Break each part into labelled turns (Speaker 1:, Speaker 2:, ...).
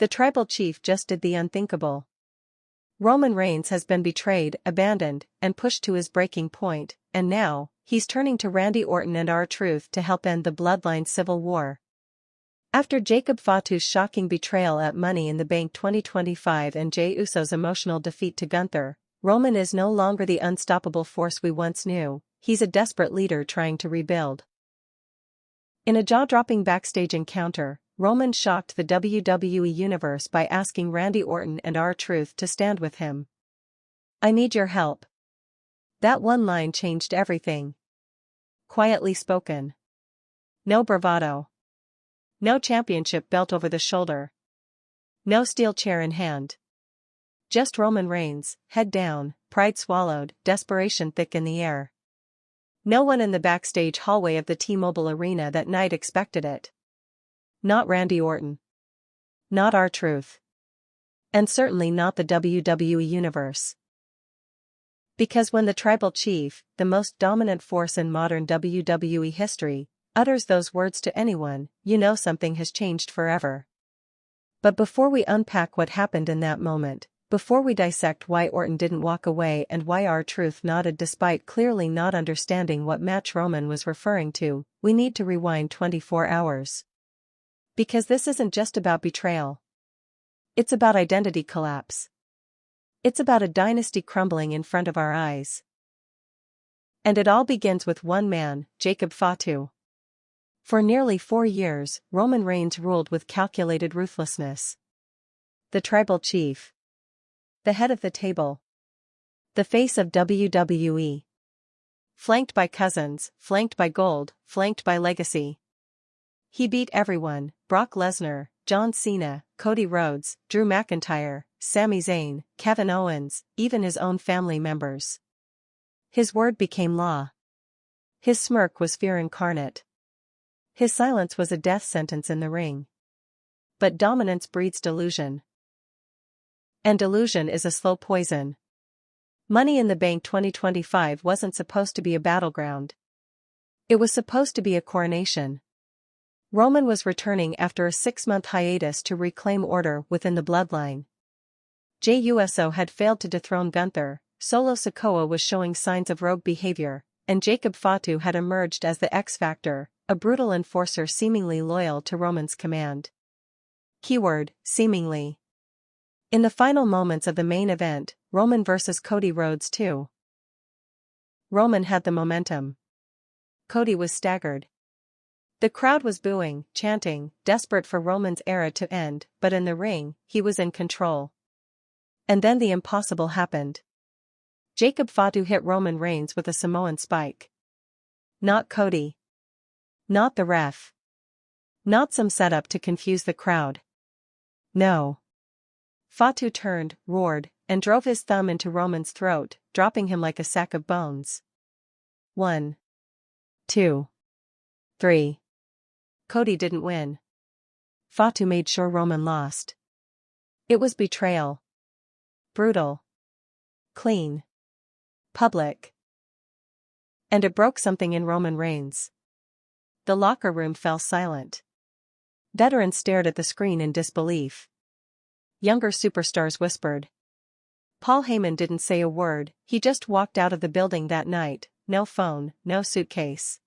Speaker 1: The tribal chief just did the unthinkable. Roman Reigns has been betrayed, abandoned, and pushed to his breaking point, and now, he's turning to Randy Orton and R-TRUTH to help end the Bloodline civil war. After Jacob Fatu's shocking betrayal at Money in the Bank 2025 and Jey Uso's emotional defeat to Gunther, Roman is no longer the unstoppable force we once knew, he's a desperate leader trying to rebuild. In a jaw-dropping backstage encounter, Roman shocked the WWE Universe by asking Randy Orton and R-TRUTH to stand with him. "I need your help." That one line changed everything. Quietly spoken. No bravado. No championship belt over the shoulder. No steel chair in hand. Just Roman Reigns, head down, pride swallowed, desperation thick in the air. No one in the backstage hallway of the T-Mobile Arena that night expected it. Not Randy Orton. Not R-TRUTH. And certainly not the WWE Universe. Because when the tribal chief, the most dominant force in modern WWE history, utters those words to anyone, you know something has changed forever. But before we unpack what happened in that moment, before we dissect why Orton didn't walk away and why R-TRUTH nodded despite clearly not understanding what match Roman was referring to, we need to rewind 24 hours. Because this isn't just about betrayal. It's about identity collapse. It's about a dynasty crumbling in front of our eyes. And it all begins with one man, Jacob Fatu. For nearly 4 years, Roman Reigns ruled with calculated ruthlessness. The tribal chief. The head of the table. The face of WWE. Flanked by cousins, flanked by gold, flanked by legacy. He beat everyone: Brock Lesnar, John Cena, Cody Rhodes, Drew McIntyre, Sami Zayn, Kevin Owens, even his own family members. His word became law. His smirk was fear incarnate. His silence was a death sentence in the ring. But dominance breeds delusion. And delusion is a slow poison. Money in the Bank 2025 wasn't supposed to be a battleground. It was supposed to be a coronation. Roman was returning after a 6-month hiatus to reclaim order within the bloodline. Jey Uso had failed to dethrone Gunther, Solo Sikoa was showing signs of rogue behavior, and Jacob Fatu had emerged as the X-Factor, a brutal enforcer seemingly loyal to Roman's command. Keyword, seemingly. In the final moments of the main event, Roman vs. Cody Rhodes 2. Roman had the momentum. Cody was staggered. The crowd was booing, chanting, desperate for Roman's era to end, but in the ring, he was in control. And then the impossible happened. Jacob Fatu hit Roman Reigns with a Samoan spike. Not Cody. Not the ref. Not some setup to confuse the crowd. No. Fatu turned, roared, and drove his thumb into Roman's throat, dropping him like a sack of bones. 1, 2, 3. Cody didn't win. Fatu made sure Roman lost. It was betrayal. Brutal. Clean. Public. And it broke something in Roman Reigns. The locker room fell silent. Veterans stared at the screen in disbelief. Younger superstars whispered. Paul Heyman didn't say a word, he just walked out of the building that night, no phone, no suitcase.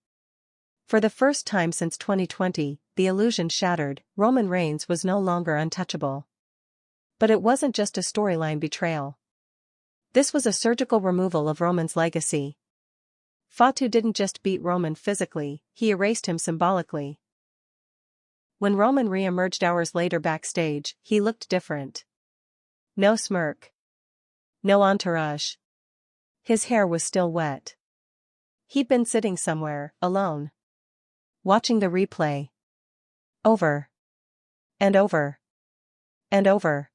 Speaker 1: For the first time since 2020, the illusion shattered, Roman Reigns was no longer untouchable. But it wasn't just a storyline betrayal. This was a surgical removal of Roman's legacy. Fatu didn't just beat Roman physically, he erased him symbolically. When Roman re-emerged hours later backstage, he looked different. No smirk. No entourage. His hair was still wet. He'd been sitting somewhere, alone. Watching the replay. Over. And over. And over.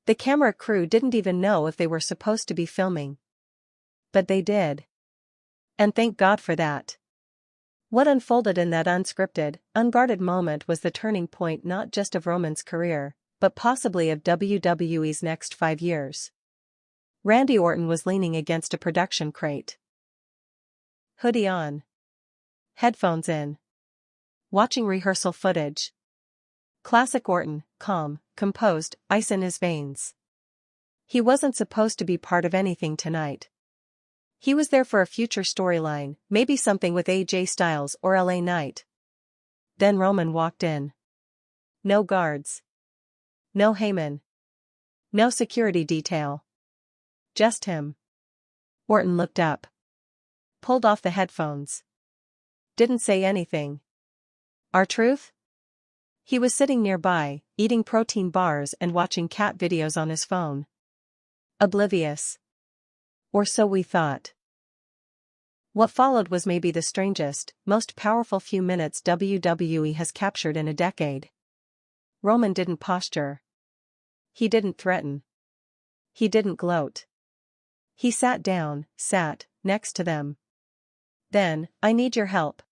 Speaker 1: The camera crew didn't even know if they were supposed to be filming. But they did. And thank God for that. What unfolded in that unscripted, unguarded moment was the turning point not just of Roman's career, but possibly of WWE's next 5 years. Randy Orton was leaning against a production crate. Hoodie on. Headphones in. Watching rehearsal footage. Classic Orton, calm, composed, ice in his veins. He wasn't supposed to be part of anything tonight. He was there for a future storyline, maybe something with AJ Styles or LA Knight. Then Roman walked in. No guards. No Heyman. No security detail. Just him. Orton looked up. Pulled off the headphones. Didn't say anything. R-TRUTH? He was sitting nearby, eating protein bars and watching cat videos on his phone. Oblivious. Or so we thought. What followed was maybe the strangest, most powerful few minutes WWE has captured in a decade. Roman didn't posture. He didn't threaten. He didn't gloat. He sat down, next to them. Then, I need your help.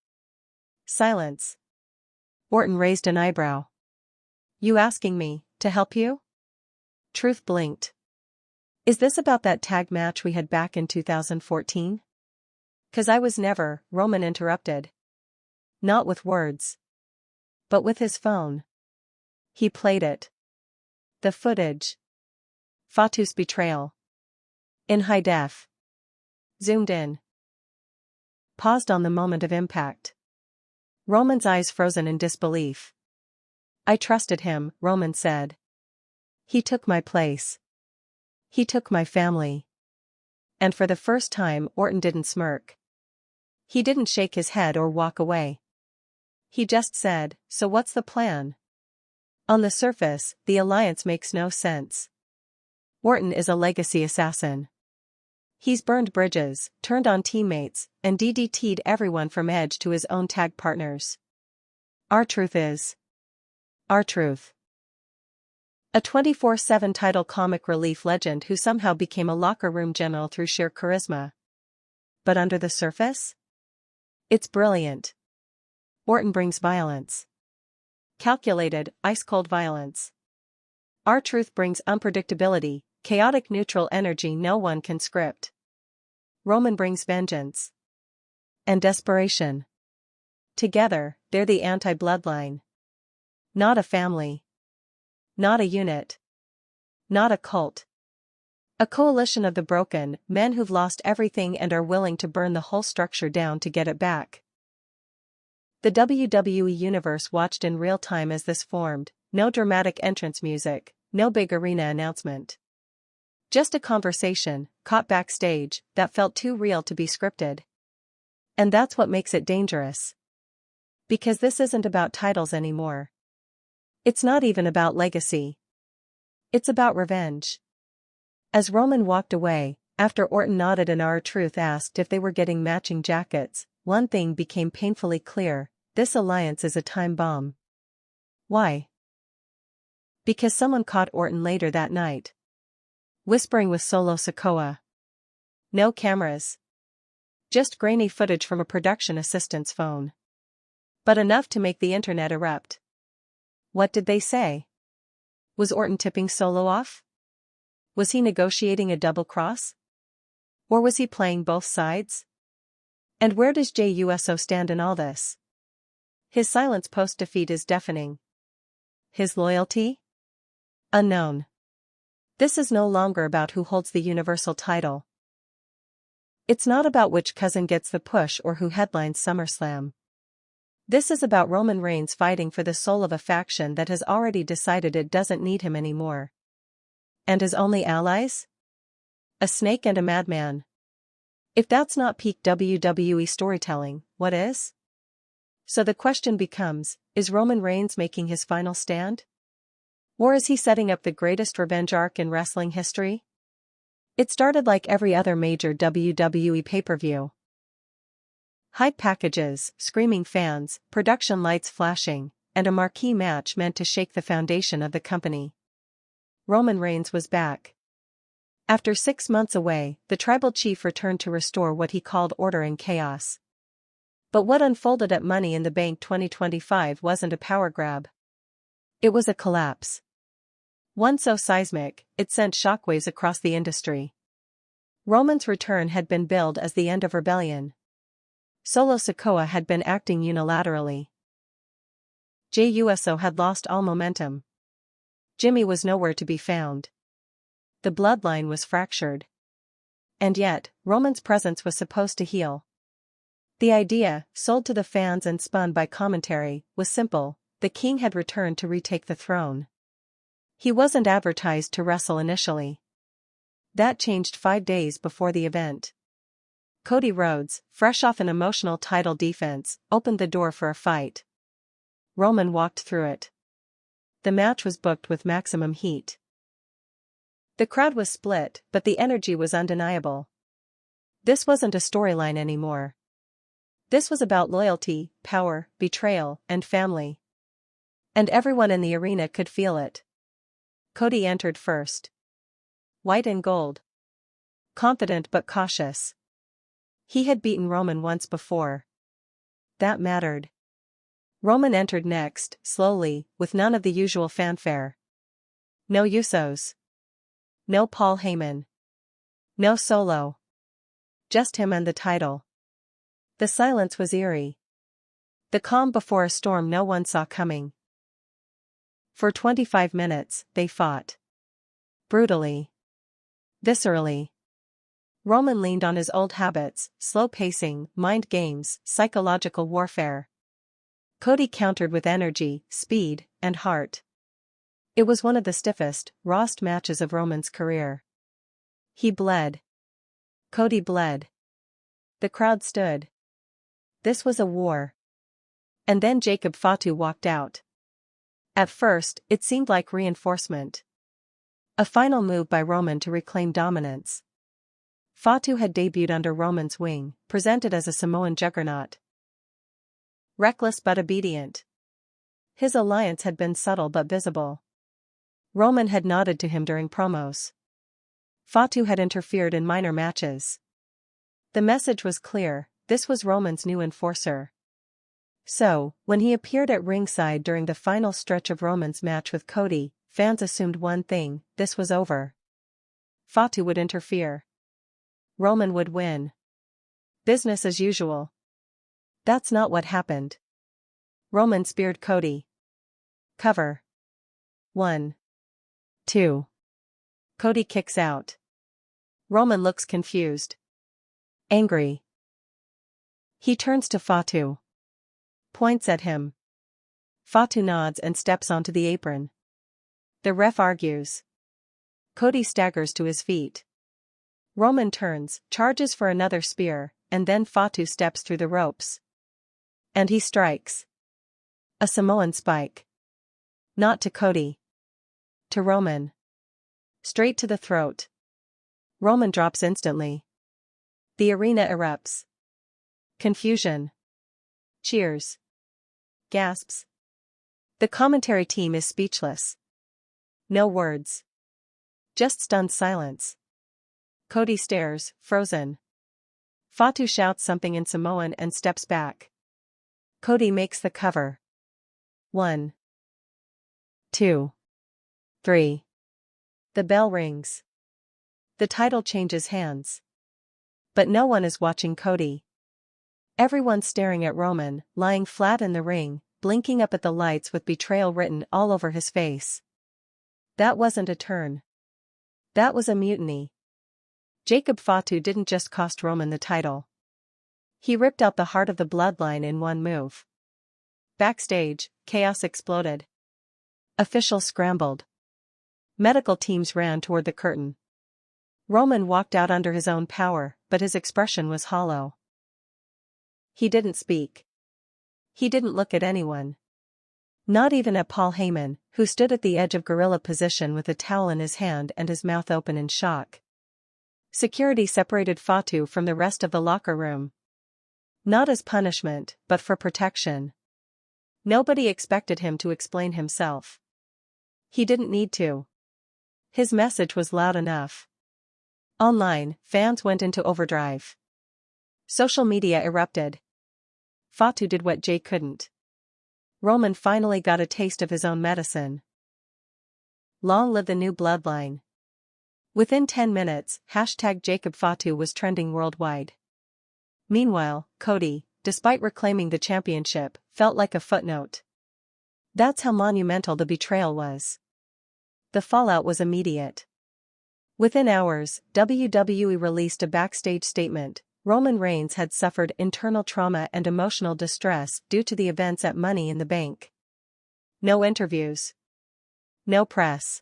Speaker 1: Silence. Orton raised an eyebrow. You asking me to help you? Truth blinked. Is this about that tag match we had back in 2014? 'Cause I was never, Roman interrupted. Not with words. But with his phone. He played it. The footage. Fatu's betrayal. In high def. Zoomed in. Paused on the moment of impact. Roman's eyes frozen in disbelief. I trusted him, Roman said. He took my place. He took my family. And for the first time, Orton didn't smirk. He didn't shake his head or walk away. He just said, so what's the plan? On the surface, the alliance makes no sense. Orton is a legacy assassin. He's burned bridges, turned on teammates, and DDT'd everyone from Edge to his own tag partners. R-TRUTH is R-TRUTH. A 24/7 title comic relief legend who somehow became a locker room general through sheer charisma. But under the surface? It's brilliant. Orton brings violence. Calculated, ice-cold violence. R-TRUTH brings unpredictability, chaotic neutral energy no one can script. Roman brings vengeance. And desperation. Together, they're the anti-bloodline. Not a family. Not a unit. Not a cult. A coalition of the broken, men who've lost everything and are willing to burn the whole structure down to get it back. The WWE Universe watched in real time as this formed, no dramatic entrance music, no big arena announcement. Just a conversation, caught backstage, that felt too real to be scripted. And that's what makes it dangerous. Because this isn't about titles anymore. It's not even about legacy. It's about revenge. As Roman walked away, after Orton nodded and R-TRUTH asked if they were getting matching jackets, one thing became painfully clear: this alliance is a time bomb. Why? Because someone caught Orton later that night. Whispering with Solo Sikoa. No cameras. Just grainy footage from a production assistant's phone. But enough to make the internet erupt. What did they say? Was Orton tipping Solo off? Was he negotiating a double cross? Or was he playing both sides? And where does USO stand in all this? His silence post-defeat is deafening. His loyalty? Unknown. This is no longer about who holds the Universal title. It's not about which cousin gets the push or who headlines SummerSlam. This is about Roman Reigns fighting for the soul of a faction that has already decided it doesn't need him anymore. And his only allies? A snake and a madman. If that's not peak WWE storytelling, what is? So the question becomes, is Roman Reigns making his final stand? Or is he setting up the greatest revenge arc in wrestling history? It started like every other major WWE pay-per-view. Hype packages, screaming fans, production lights flashing, and a marquee match meant to shake the foundation of the company. Roman Reigns was back. After 6 months away, the tribal chief returned to restore what he called order and chaos. But what unfolded at Money in the Bank 2025 wasn't a power grab. It was a collapse. One so seismic, it sent shockwaves across the industry. Roman's return had been billed as the end of rebellion. Solo Sikoa had been acting unilaterally. USO had lost all momentum. Jimmy was nowhere to be found. The bloodline was fractured. And yet, Roman's presence was supposed to heal. The idea, sold to the fans and spun by commentary, was simple: the king had returned to retake the throne. He wasn't advertised to wrestle initially. That changed 5 days before the event. Cody Rhodes, fresh off an emotional title defense, opened the door for a fight. Roman walked through it. The match was booked with maximum heat. The crowd was split, but the energy was undeniable. This wasn't a storyline anymore. This was about loyalty, power, betrayal, and family. And everyone in the arena could feel it. Cody entered first. White and gold. Confident but cautious. He had beaten Roman once before. That mattered. Roman entered next, slowly, with none of the usual fanfare. No Usos. No Paul Heyman. No Solo. Just him and the title. The silence was eerie. The calm before a storm no one saw coming. For 25 minutes, they fought. Brutally. Viscerally. Roman leaned on his old habits: slow pacing, mind games, psychological warfare. Cody countered with energy, speed, and heart. It was one of the stiffest, rawest matches of Roman's career. He bled. Cody bled. The crowd stood. This was a war. And then Jacob Fatu walked out. At first, it seemed like reinforcement. A final move by Roman to reclaim dominance. Fatu had debuted under Roman's wing, presented as a Samoan juggernaut. Reckless but obedient. His alliance had been subtle but visible. Roman had nodded to him during promos. Fatu had interfered in minor matches. The message was clear: this was Roman's new enforcer. So, when he appeared at ringside during the final stretch of Roman's match with Cody, fans assumed one thing: this was over. Fatu would interfere. Roman would win. Business as usual. That's not what happened. Roman speared Cody. Cover. 1. 2. Cody kicks out. Roman looks confused. Angry. He turns to Fatu. Points at him. Fatu nods and steps onto the apron. The ref argues. Cody staggers to his feet. Roman turns, charges for another spear, and then Fatu steps through the ropes. And he strikes. A Samoan spike. Not to Cody. To Roman. Straight to the throat. Roman drops instantly. The arena erupts. Confusion. Cheers. Gasps. The commentary team is speechless. No words. Just stunned silence. Cody stares, frozen. Fatu shouts something in Samoan and steps back. Cody makes the cover. 1. 2. 3. The bell rings. The title changes hands. But no one is watching Cody. Everyone's staring at Roman, lying flat in the ring, blinking up at the lights with betrayal written all over his face. That wasn't a turn. That was a mutiny. Jacob Fatu didn't just cost Roman the title. He ripped out the heart of the bloodline in one move. Backstage, chaos exploded. Officials scrambled. Medical teams ran toward the curtain. Roman walked out under his own power, but his expression was hollow. He didn't speak. He didn't look at anyone. Not even at Paul Heyman, who stood at the edge of gorilla position with a towel in his hand and his mouth open in shock. Security separated Fatu from the rest of the locker room. Not as punishment, but for protection. Nobody expected him to explain himself. He didn't need to. His message was loud enough. Online, fans went into overdrive. Social media erupted. Fatu did what Jay couldn't. Roman finally got a taste of his own medicine. Long live the new bloodline. Within 10 minutes, #Jacob Fatu was trending worldwide. Meanwhile, Cody, despite reclaiming the championship, felt like a footnote. That's how monumental the betrayal was. The fallout was immediate. Within hours, WWE released a backstage statement. Roman Reigns had suffered internal trauma and emotional distress due to the events at Money in the Bank. No interviews. No press.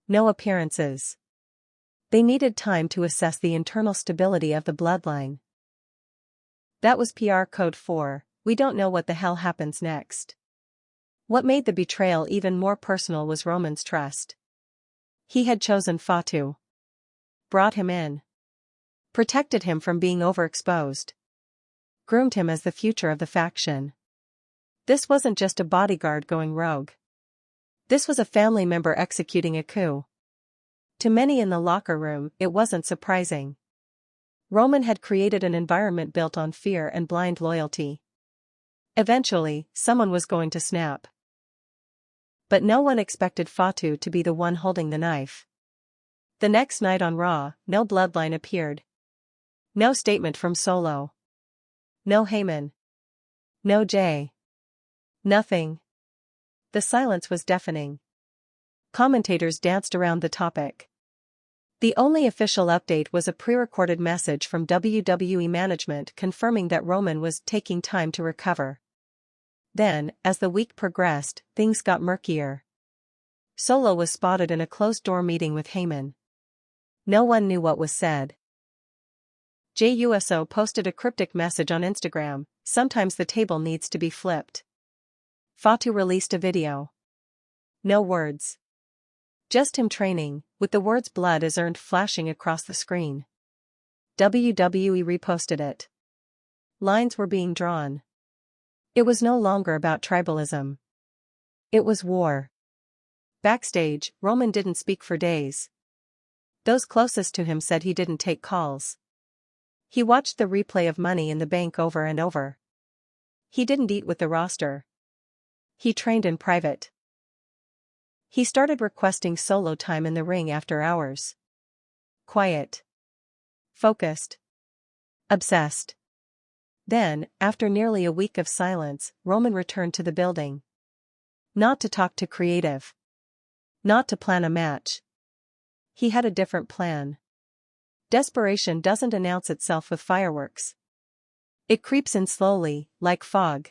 Speaker 1: No appearances. They needed time to assess the internal stability of the bloodline. That was PR code for, we don't know what the hell happens next. What made the betrayal even more personal was Roman's trust. He had chosen Fatu. Brought him in. Protected him from being overexposed. Groomed him as the future of the faction. This wasn't just a bodyguard going rogue. This was a family member executing a coup. To many in the locker room, it wasn't surprising. Roman had created an environment built on fear and blind loyalty. Eventually, someone was going to snap. But no one expected Fatu to be the one holding the knife. The next night on Raw, no Bloodline appeared. No statement from Solo. No Heyman. No Jay. Nothing. The silence was deafening. Commentators danced around the topic. The only official update was a pre-recorded message from WWE management confirming that Roman was taking time to recover. Then, as the week progressed, things got murkier. Solo was spotted in a closed-door meeting with Heyman. No one knew what was said. Jey Uso posted a cryptic message on Instagram, sometimes the table needs to be flipped. Fatu released a video. No words. Just him training, with the words blood is earned flashing across the screen. WWE reposted it. Lines were being drawn. It was no longer about tribalism. It was war. Backstage, Roman didn't speak for days. Those closest to him said he didn't take calls. He watched the replay of Money in the Bank over and over. He didn't eat with the roster. He trained in private. He started requesting solo time in the ring after hours. Quiet. Focused. Obsessed. Then, after nearly a week of silence, Roman returned to the building. Not to talk to creative. Not to plan a match. He had a different plan. Desperation doesn't announce itself with fireworks. It creeps in slowly, like fog.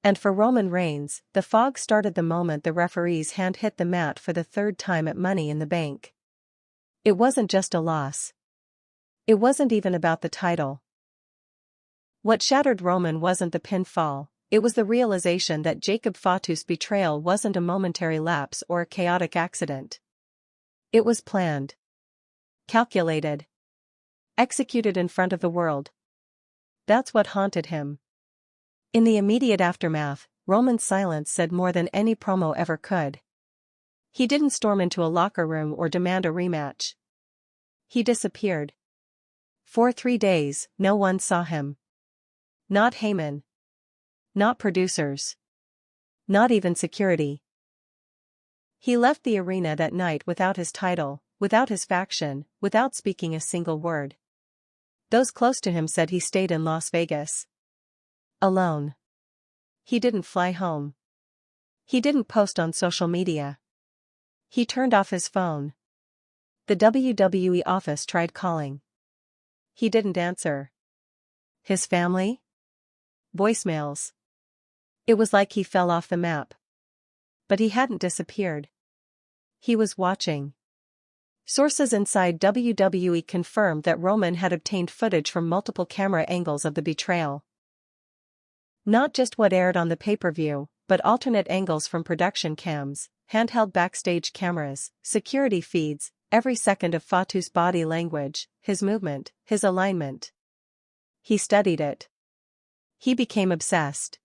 Speaker 1: And for Roman Reigns, the fog started the moment the referee's hand hit the mat for the third time at Money in the Bank. It wasn't just a loss. It wasn't even about the title. What shattered Roman wasn't the pinfall, it was the realization that Jacob Fatu's betrayal wasn't a momentary lapse or a chaotic accident. It was planned. Calculated. Executed in front of the world. That's what haunted him. In the immediate aftermath, Roman's silence said more than any promo ever could. He didn't storm into a locker room or demand a rematch. He disappeared. For 3 days, no one saw him. Not Heyman. Not producers. Not even security. He left the arena that night without his title, without his faction, without speaking a single word. Those close to him said he stayed in Las Vegas. Alone. He didn't fly home. He didn't post on social media. He turned off his phone. The WWE office tried calling. He didn't answer. His family? Voicemails. It was like he fell off the map. But he hadn't disappeared. He was watching. Sources inside WWE confirmed that Roman had obtained footage from multiple camera angles of the betrayal. Not just what aired on the pay-per-view, but alternate angles from production cams, handheld backstage cameras, security feeds, every second of Fatu's body language, his movement, his alignment. He studied it. He became obsessed.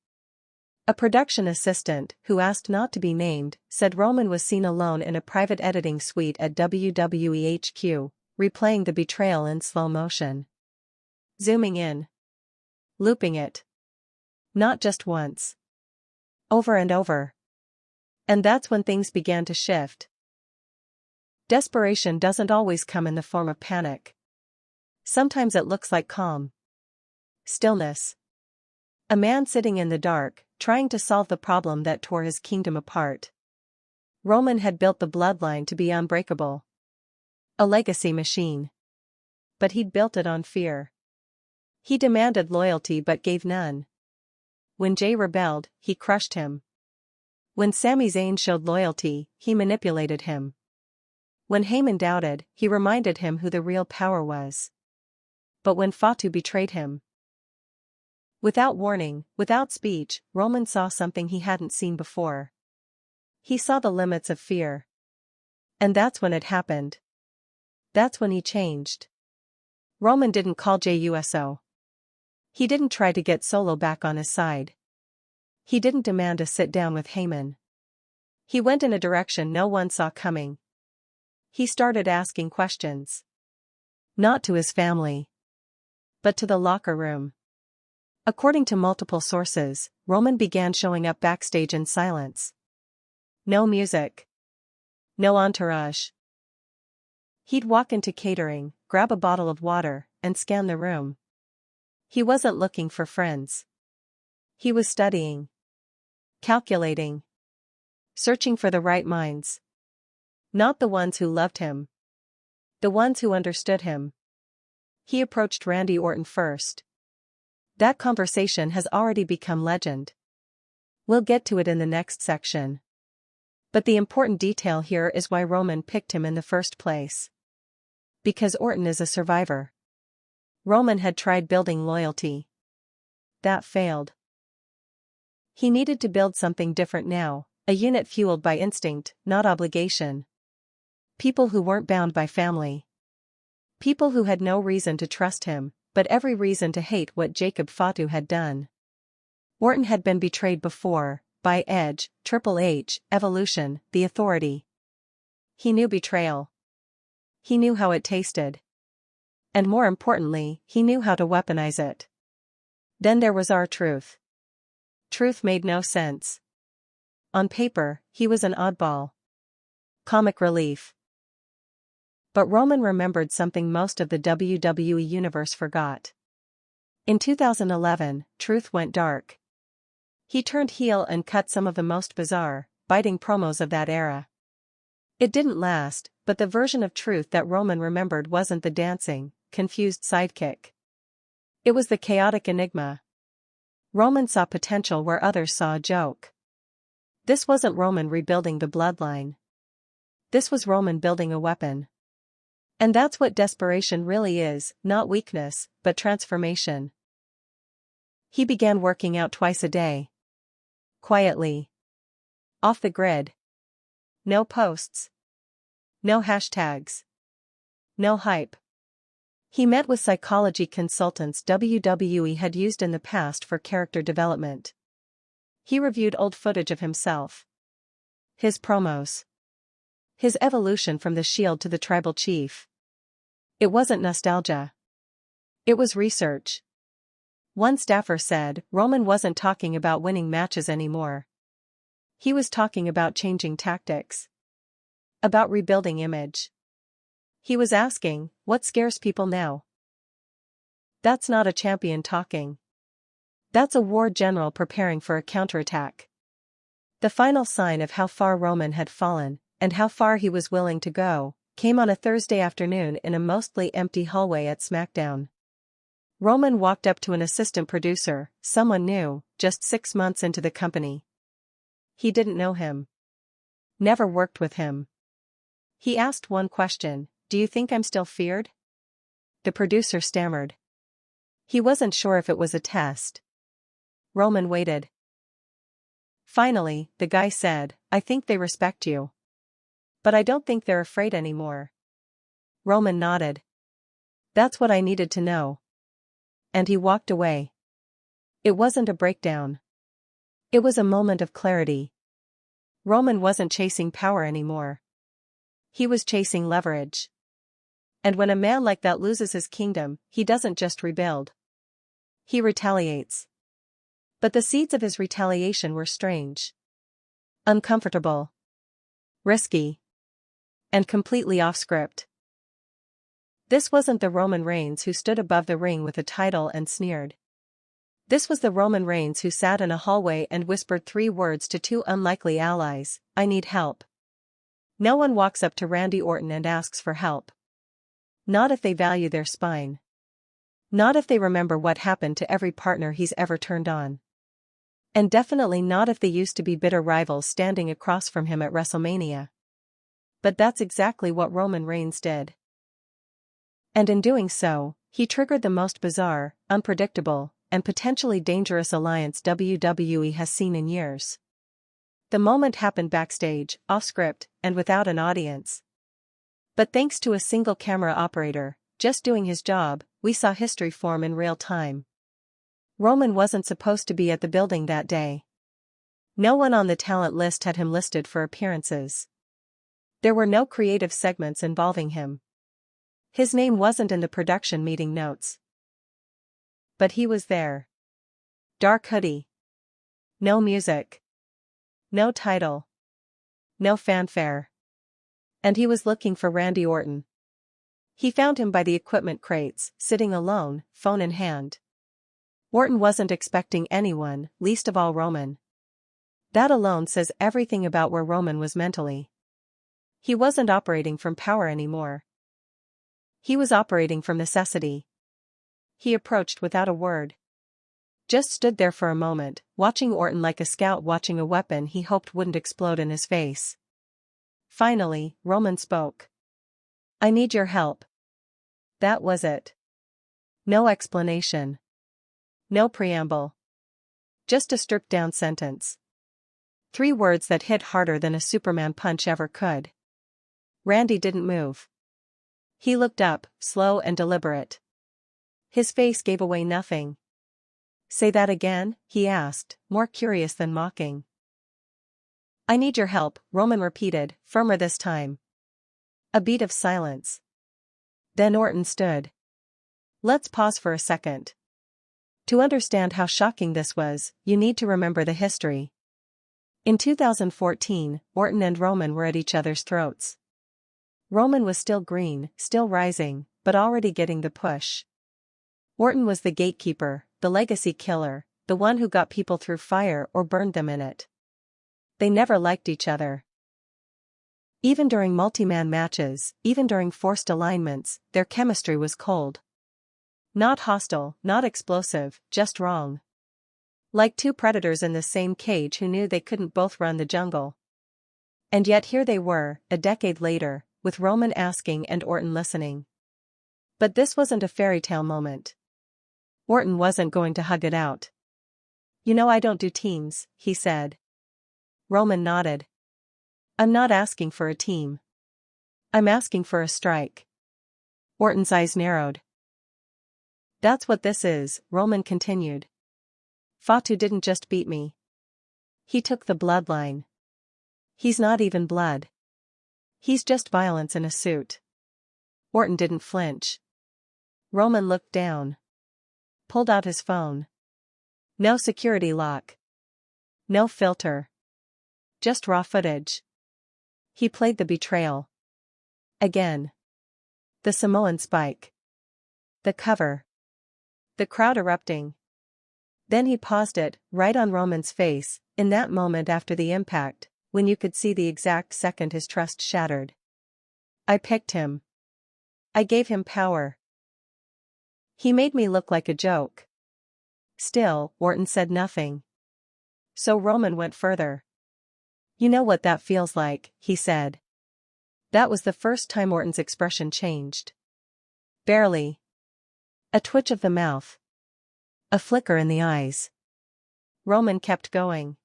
Speaker 1: A production assistant, who asked not to be named, said Roman was seen alone in a private editing suite at WWE HQ, replaying the betrayal in slow motion. Zooming in. Looping it. Not just once. Over and over. And that's when things began to shift. Desperation doesn't always come in the form of panic. Sometimes it looks like calm. Stillness. A man sitting in the dark, trying to solve the problem that tore his kingdom apart. Roman had built the bloodline to be unbreakable. A legacy machine. But he'd built it on fear. He demanded loyalty but gave none. When Jey rebelled, he crushed him. When Sami Zayn showed loyalty, he manipulated him. When Heyman doubted, he reminded him who the real power was. But when Fatu betrayed him, without warning, without speech, Roman saw something he hadn't seen before. He saw the limits of fear. And that's when it happened. That's when he changed. Roman didn't call Jey USO. He didn't try to get Solo back on his side. He didn't demand a sit-down with Heyman. He went in a direction no one saw coming. He started asking questions. Not to his family, but to the locker room. According to multiple sources, Roman began showing up backstage in silence. No music. No entourage. He'd walk into catering, grab a bottle of water, and scan the room. He wasn't looking for friends. He was studying. Calculating. Searching for the right minds. Not the ones who loved him. The ones who understood him. He approached Randy Orton first. That conversation has already become legend. We'll get to it in the next section. But the important detail here is why Roman picked him in the first place. Because Orton is a survivor. Roman had tried building loyalty. That failed. He needed to build something different now, a unit fueled by instinct, not obligation. People who weren't bound by family. People who had no reason to trust him, but every reason to hate what Jacob Fatu had done. Orton had been betrayed before, by Edge, Triple H, Evolution, the Authority. He knew betrayal. He knew how it tasted. And more importantly, he knew how to weaponize it. Then there was R-TRUTH. Truth made no sense. On paper, he was an oddball. Comic relief. But Roman remembered something most of the WWE Universe forgot. In 2011, Truth went dark. He turned heel and cut some of the most bizarre, biting promos of that era. It didn't last, but the version of Truth that Roman remembered wasn't the dancing, confused sidekick. It was the chaotic enigma. Roman saw potential where others saw a joke. This wasn't Roman rebuilding the bloodline. This was Roman building a weapon. And that's what desperation really is, not weakness, but transformation. He began working out twice a day. Quietly. Off the grid. No posts. No hashtags. No hype. He met with psychology consultants WWE had used in the past for character development. He reviewed old footage of himself. His promos. His evolution from the Shield to the Tribal Chief. It wasn't nostalgia. It was research. One staffer said Roman wasn't talking about winning matches anymore. He was talking about changing tactics. About rebuilding image. He was asking, what scares people now? That's not a champion talking. That's a war general preparing for a counterattack. The final sign of how far Roman had fallen, and how far he was willing to go, came on a Thursday afternoon in a mostly empty hallway at SmackDown. Roman walked up to an assistant producer, someone new, just 6 months into the company. He didn't know him. Never worked with him. He asked one question, "Do you think I'm still feared?" The producer stammered. He wasn't sure if it was a test. Roman waited. Finally, the guy said, "I think they respect you. But I don't think they're afraid anymore." Roman nodded. That's what I needed to know. And he walked away. It wasn't a breakdown. It was a moment of clarity. Roman wasn't chasing power anymore. He was chasing leverage. And when a man like that loses his kingdom, he doesn't just rebuild. He retaliates. But the seeds of his retaliation were strange. Uncomfortable. Risky. And completely off script. This wasn't the Roman Reigns who stood above the ring with a title and sneered. This was the Roman Reigns who sat in a hallway and whispered 3 words to 2 unlikely allies, "I need help." No one walks up to Randy Orton and asks for help. Not if they value their spine. Not if they remember what happened to every partner he's ever turned on. And definitely not if they used to be bitter rivals standing across from him at WrestleMania. But that's exactly what Roman Reigns did. And in doing so, he triggered the most bizarre, unpredictable, and potentially dangerous alliance WWE has seen in years. The moment happened backstage, off-script, and without an audience. But thanks to a single camera operator, just doing his job, we saw history form in real time. Roman wasn't supposed to be at the building that day. No one on the talent list had him listed for appearances. There were no creative segments involving him. His name wasn't in the production meeting notes. But he was there. Dark hoodie. No music. No title. No fanfare. And he was looking for Randy Orton. He found him by the equipment crates, sitting alone, phone in hand. Orton wasn't expecting anyone, least of all Roman. That alone says everything about where Roman was mentally. He wasn't operating from power anymore. He was operating from necessity. He approached without a word. Just stood there for a moment, watching Orton like a scout watching a weapon he hoped wouldn't explode in his face. Finally, Roman spoke. "I need your help." That was it. No explanation. No preamble. Just a stripped-down sentence. 3 words that hit harder than a Superman punch ever could. Randy didn't move. He looked up, slow and deliberate. His face gave away nothing. "Say that again?" he asked, more curious than mocking. "I need your help," Roman repeated, firmer this time. A beat of silence. Then Orton stood. Let's pause for a second. To understand how shocking this was, you need to remember the history. In 2014, Orton and Roman were at each other's throats. Roman was still green, still rising, but already getting the push. Orton was the gatekeeper, the legacy killer, the one who got people through fire or burned them in it. They never liked each other. Even during multi-man matches, even during forced alignments, their chemistry was cold. Not hostile, not explosive, just wrong. Like 2 predators in the same cage who knew they couldn't both run the jungle. And yet here they were, a decade later, with Roman asking and Orton listening. But this wasn't a fairy tale moment. Orton wasn't going to hug it out. "You know I don't do teams," he said. Roman nodded. "I'm not asking for a team. I'm asking for a strike." Orton's eyes narrowed. "That's what this is," Roman continued. "Fatu didn't just beat me. He took the bloodline. He's not even blood. He's just violence in a suit." Orton didn't flinch. Roman looked down. Pulled out his phone. No security lock. No filter. Just raw footage. He played the betrayal. Again. The Samoan spike. The cover. The crowd erupting. Then he paused it, right on Roman's face, in that moment after the impact, when you could see the exact second his trust shattered. "I picked him. I gave him power. He made me look like a joke." Still, Orton said nothing. So Roman went further. "You know what that feels like," he said. That was the first time Orton's expression changed. Barely. A twitch of the mouth. A flicker in the eyes. Roman kept going.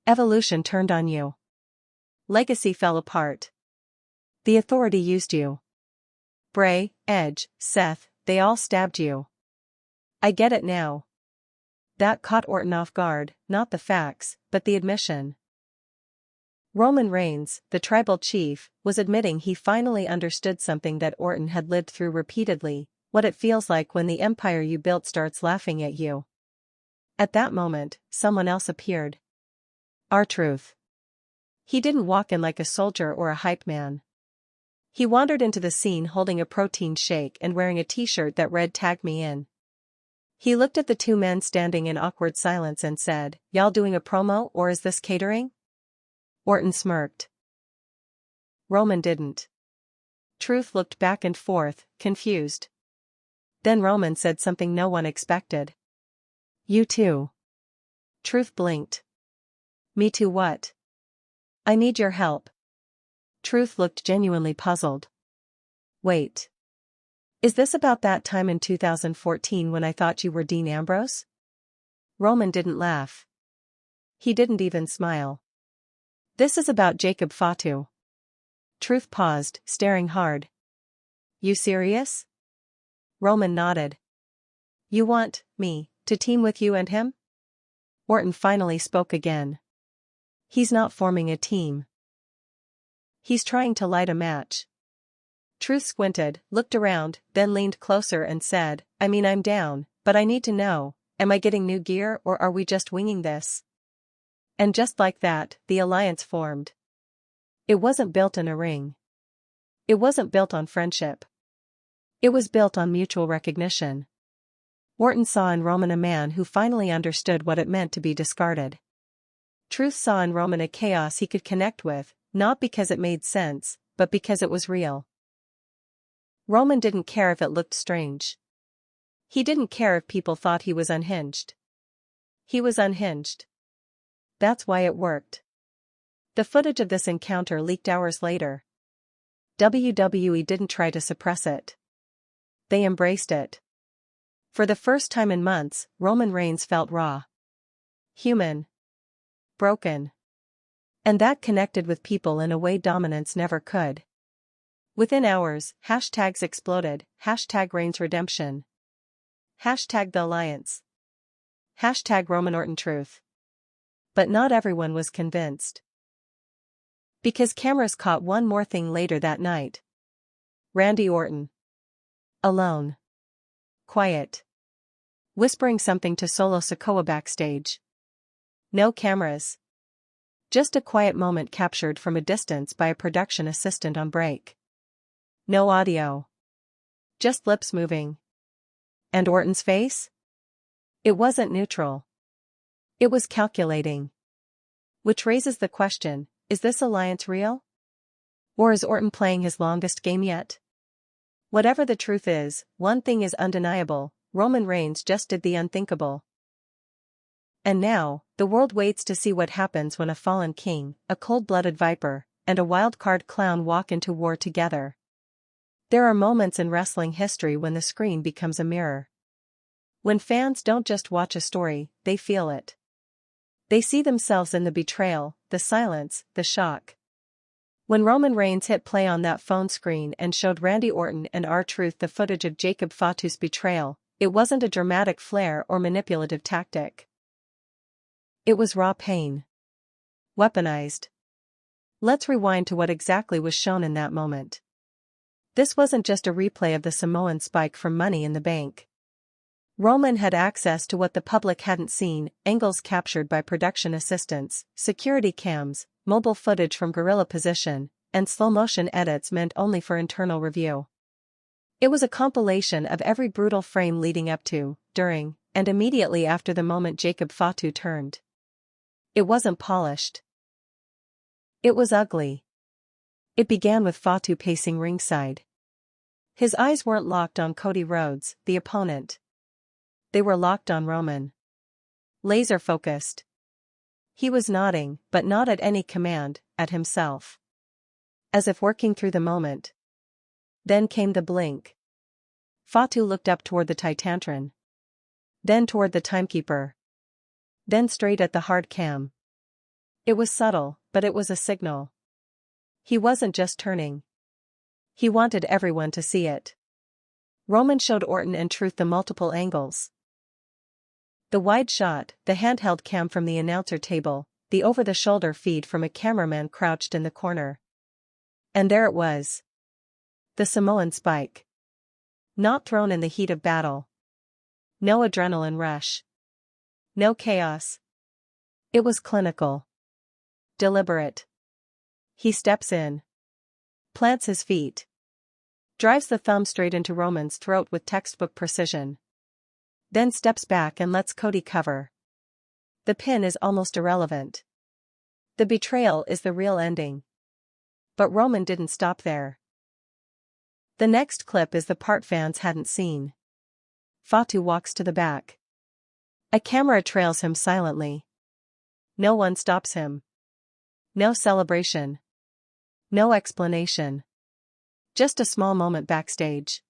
Speaker 1: "Evolution turned on you. Legacy fell apart. The Authority used you. Bray, Edge, Seth, they all stabbed you. I get it now." That caught Orton off guard, not the facts, but the admission. Roman Reigns, the tribal chief, was admitting he finally understood something that Orton had lived through repeatedly, what it feels like when the empire you built starts laughing at you. At that moment, someone else appeared. R-TRUTH. He didn't walk in like a soldier or a hype man. He wandered into the scene holding a protein shake and wearing a t-shirt that read "Tag me in." He looked at the 2 men standing in awkward silence and said, "Y'all doing a promo or is this catering?" Orton smirked. Roman didn't. Truth looked back and forth, confused. Then Roman said something no one expected. "You too." Truth blinked. "Me too what?" "I need your help." Truth looked genuinely puzzled. "Wait. Is this about that time in 2014 when I thought you were Dean Ambrose?" Roman didn't laugh. He didn't even smile. "This is about Jacob Fatu." Truth paused, staring hard. "You serious?" Roman nodded. "You want me to team with you and him?" Orton finally spoke again. "He's not forming a team. He's trying to light a match." Truth squinted, looked around, then leaned closer and said, "I mean, I'm down, but I need to know, am I getting new gear or are we just winging this?" And just like that, the alliance formed. It wasn't built in a ring. It wasn't built on friendship. It was built on mutual recognition. Orton saw in Roman a man who finally understood what it meant to be discarded. Truth saw in Roman a chaos he could connect with, not because it made sense, but because it was real. Roman didn't care if it looked strange. He didn't care if people thought he was unhinged. He was unhinged. That's why it worked. The footage of this encounter leaked hours later. WWE didn't try to suppress it. They embraced it. For the first time in months, Roman Reigns felt raw. Human. Broken. And that connected with people in a way dominance never could. Within hours, hashtags exploded, hashtag Reigns Redemption. Hashtag The Alliance. Hashtag Roman Orton Truth. But not everyone was convinced. Because cameras caught one more thing later that night. Randy Orton. Alone. Quiet. Whispering something to Solo Sikoa backstage. No cameras. Just a quiet moment captured from a distance by a production assistant on break. No audio. Just lips moving. And Orton's face? It wasn't neutral. It was calculating. Which raises the question, is this alliance real? Or is Orton playing his longest game yet? Whatever the truth is, one thing is undeniable, Roman Reigns just did the unthinkable. And now, the world waits to see what happens when a fallen king, a cold-blooded viper, and a wild-card clown walk into war together. There are moments in wrestling history when the screen becomes a mirror. When fans don't just watch a story, they feel it. They see themselves in the betrayal, the silence, the shock. When Roman Reigns hit play on that phone screen and showed Randy Orton and R-TRUTH the footage of Jacob Fatu's betrayal, it wasn't a dramatic flair or manipulative tactic. It was raw pain. Weaponized. Let's rewind to what exactly was shown in that moment. This wasn't just a replay of the Samoan spike from Money in the Bank. Roman had access to what the public hadn't seen, angles captured by production assistants, security cams, mobile footage from guerrilla position, and slow-motion edits meant only for internal review. It was a compilation of every brutal frame leading up to, during, and immediately after the moment Jacob Fatu turned. It wasn't polished. It was ugly. It began with Fatu pacing ringside. His eyes weren't locked on Cody Rhodes, the opponent. They were locked on Roman. Laser-focused. He was nodding, but not at any command, at himself. As if working through the moment. Then came the blink. Fatu looked up toward the Titantron. Then toward the timekeeper. Then straight at the hard cam. It was subtle, but it was a signal. He wasn't just turning. He wanted everyone to see it. Roman showed Orton and Truth the multiple angles. The wide shot, the handheld cam from the announcer table, the over-the-shoulder feed from a cameraman crouched in the corner. And there it was. The Samoan spike. Not thrown in the heat of battle. No adrenaline rush. No chaos. It was clinical. Deliberate. He steps in. Plants his feet. Drives the thumb straight into Roman's throat with textbook precision. Then steps back and lets Cody cover. The pin is almost irrelevant. The betrayal is the real ending. But Roman didn't stop there. The next clip is the part fans hadn't seen. Fatu walks to the back. A camera trails him silently. No one stops him. No celebration. No explanation. Just a small moment backstage.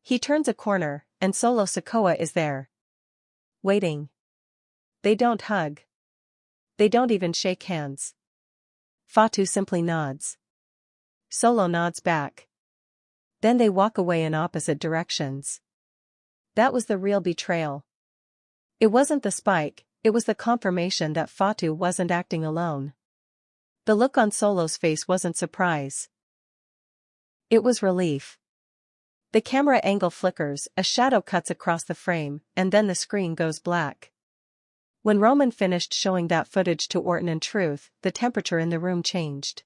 Speaker 1: He turns a corner, and Solo Sikoa is there. Waiting. They don't hug. They don't even shake hands. Fatu simply nods. Solo nods back. Then they walk away in opposite directions. That was the real betrayal. It wasn't the spike, it was the confirmation that Fatu wasn't acting alone. The look on Solo's face wasn't surprise. It was relief. The camera angle flickers, a shadow cuts across the frame, and then the screen goes black. When Roman finished showing that footage to Orton and R-TRUTH, the temperature in the room changed.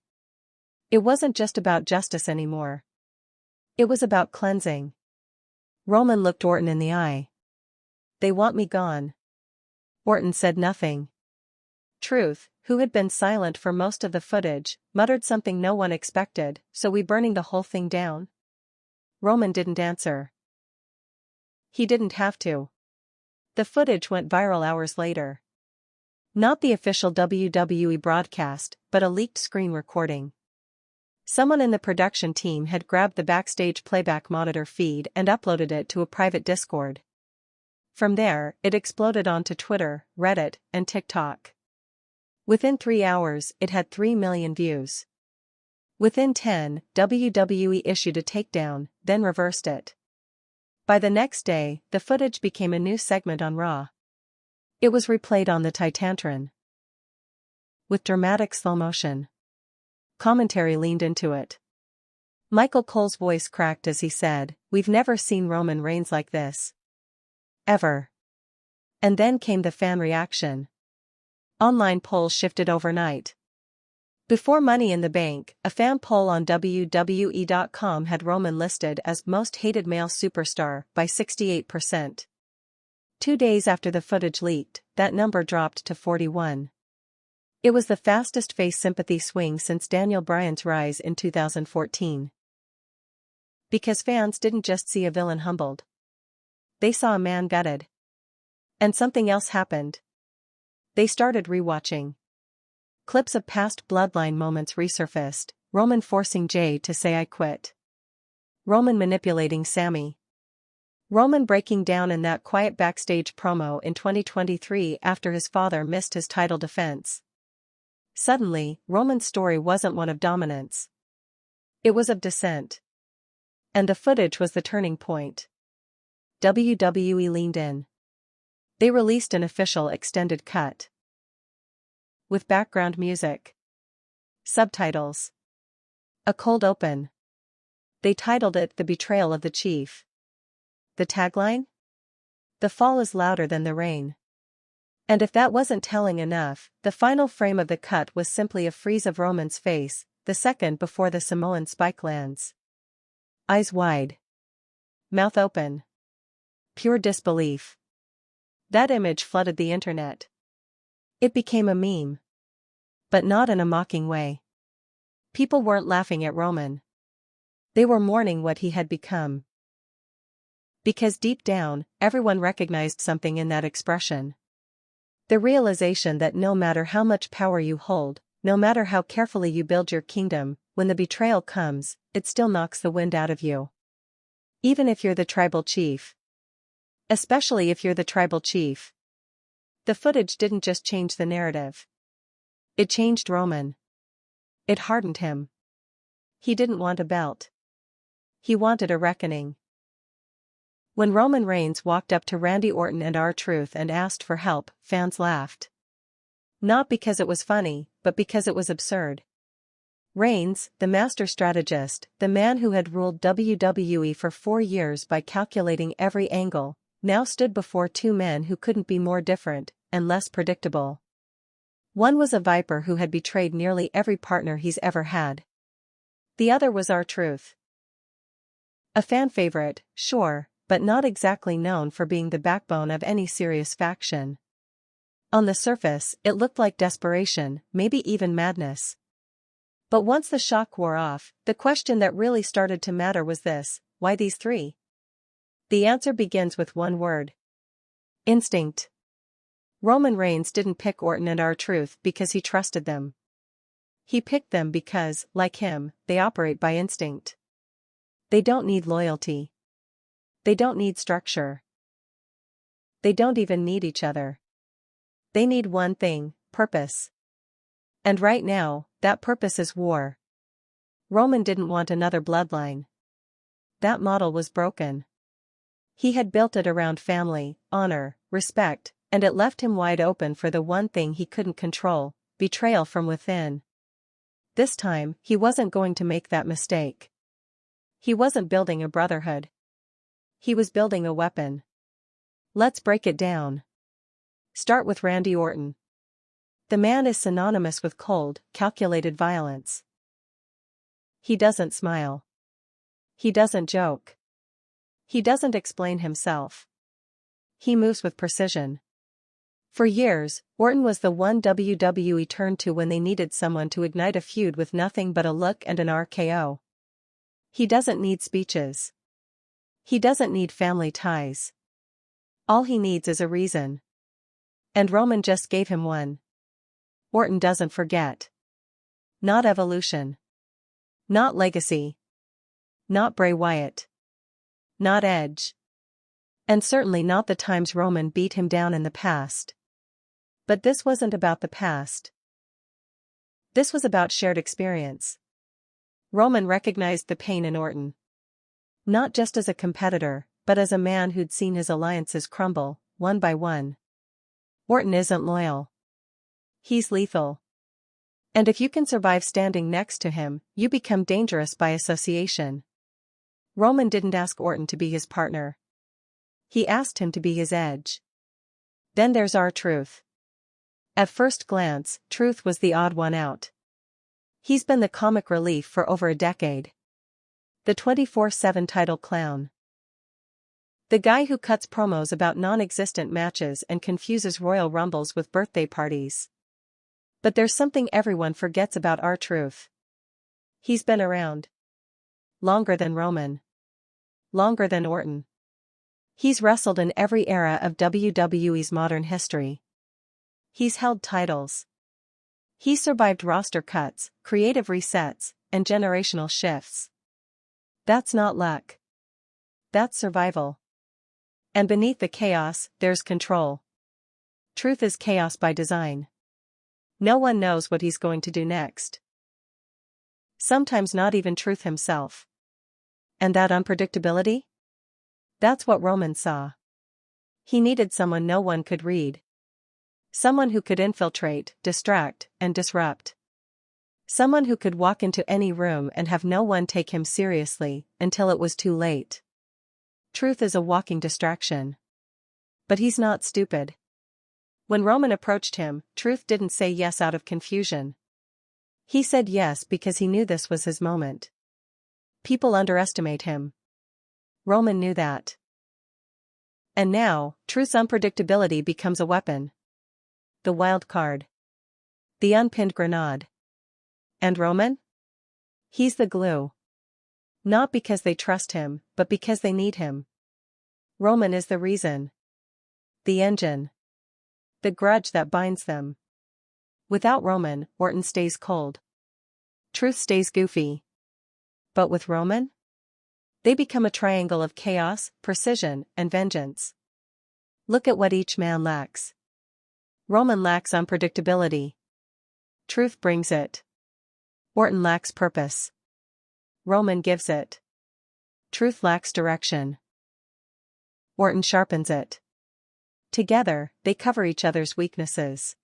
Speaker 1: It wasn't just about justice anymore. It was about cleansing. Roman looked Orton in the eye. They want me gone. Orton said nothing. R-TRUTH, who had been silent for most of the footage, muttered something no one expected, so we burning the whole thing down? Roman didn't answer. He didn't have to. The footage went viral hours later. Not the official WWE broadcast, but a leaked screen recording. Someone in the production team had grabbed the Backstage playback monitor feed and uploaded it to a private Discord. From there, it exploded onto Twitter, Reddit, and TikTok. Within 3 hours, it had 3 million views. Within 10, WWE issued a takedown, then reversed it. By the next day, the footage became a new segment on Raw. It was replayed on the Titantron. With dramatic slow motion. Commentary leaned into it. Michael Cole's voice cracked as he said, "We've never seen Roman Reigns like this. Ever." And then came the fan reaction. Online polls shifted overnight. Before Money in the Bank, a fan poll on WWE.com had Roman listed as most hated male superstar by 68%. 2 days after the footage leaked, that number dropped to 41. It was the fastest face sympathy swing since Daniel Bryan's rise in 2014. Because fans didn't just see a villain humbled. They saw a man gutted. And something else happened. They started rewatching. Clips of past Bloodline moments resurfaced, Roman forcing Jay to say "I quit." Roman manipulating Sami. Roman breaking down in that quiet backstage promo in 2023 after his father missed his title defense. Suddenly, Roman's story wasn't one of dominance. It was of descent. And the footage was the turning point. WWE leaned in. They released an official extended cut. With background music. Subtitles. A cold open. They titled it "The Betrayal of the Chief." The tagline? "The fall is louder than the rain." And if that wasn't telling enough, the final frame of the cut was simply a freeze of Roman's face, the second before the Samoan spike lands. Eyes wide. Mouth open. Pure disbelief. That image flooded the internet. It became a meme. But not in a mocking way. People weren't laughing at Roman. They were mourning what he had become. Because deep down, everyone recognized something in that expression. The realization that no matter how much power you hold, no matter how carefully you build your kingdom, when the betrayal comes, it still knocks the wind out of you. Even if you're the tribal chief. Especially if you're the tribal chief. The footage didn't just change the narrative. It changed Roman. It hardened him. He didn't want a belt. He wanted a reckoning. When Roman Reigns walked up to Randy Orton and R-TRUTH and asked for help, fans laughed. Not because it was funny, but because it was absurd. Reigns, the master strategist, the man who had ruled WWE for 4 years by calculating every angle, now stood before 2 men who couldn't be more different, and less predictable. One was a viper who had betrayed nearly every partner he's ever had. The other was R-TRUTH. A fan favorite, sure, but not exactly known for being the backbone of any serious faction. On the surface, it looked like desperation, maybe even madness. But once the shock wore off, the question that really started to matter was this: why these three? The answer begins with one word. Instinct. Roman Reigns didn't pick Orton and R-TRUTH because he trusted them. He picked them because, like him, they operate by instinct. They don't need loyalty. They don't need structure. They don't even need each other. They need one thing: purpose. And right now, that purpose is war. Roman didn't want another bloodline. That model was broken. He had built it around family, honor, respect, and it left him wide open for the one thing he couldn't control: betrayal from within. This time, he wasn't going to make that mistake. He wasn't building a brotherhood. He was building a weapon. Let's break it down. Start with Randy Orton. The man is synonymous with cold, calculated violence. He doesn't smile. He doesn't joke. He doesn't explain himself. He moves with precision. For years, Orton was the one WWE turned to when they needed someone to ignite a feud with nothing but a look and an RKO. He doesn't need speeches. He doesn't need family ties. All he needs is a reason. And Roman just gave him one. Orton doesn't forget. Not evolution. Not legacy. Not Bray Wyatt. Not Edge. And certainly not the times Roman beat him down in the past. But this wasn't about the past. This was about shared experience. Roman recognized the pain in Orton. Not just as a competitor, but as a man who'd seen his alliances crumble, one by one. Orton isn't loyal. He's lethal. And if you can survive standing next to him, you become dangerous by association. Roman didn't ask Orton to be his partner. He asked him to be his edge. Then there's R-TRUTH. At first glance, Truth was the odd one out. He's been the comic relief for over a decade. The 24/7 title clown. The guy who cuts promos about non-existent matches and confuses Royal Rumbles with birthday parties. But there's something everyone forgets about R-TRUTH. He's been around. Longer than Roman. Longer than Orton. He's wrestled in every era of WWE's modern history. He's held titles. He's survived roster cuts, creative resets, and generational shifts. That's not luck. That's survival. And beneath the chaos, there's control. Truth is chaos by design. No one knows what he's going to do next. Sometimes not even Truth himself. And that unpredictability? That's what Roman saw. He needed someone no one could read. Someone who could infiltrate, distract, and disrupt. Someone who could walk into any room and have no one take him seriously, until it was too late. Truth is a walking distraction. But he's not stupid. When Roman approached him, Truth didn't say yes out of confusion. He said yes because he knew this was his moment. People underestimate him. Roman knew that. And now, Truth's unpredictability becomes a weapon. The wild card. The unpinned grenade. And Roman? He's the glue. Not because they trust him, but because they need him. Roman is the reason. The engine. The grudge that binds them. Without Roman, Orton stays cold. Truth stays goofy. But with Roman? They become a triangle of chaos, precision, and vengeance. Look at what each man lacks. Roman lacks unpredictability. Truth brings it. Orton lacks purpose. Roman gives it. Truth lacks direction. Orton sharpens it. Together, they cover each other's weaknesses.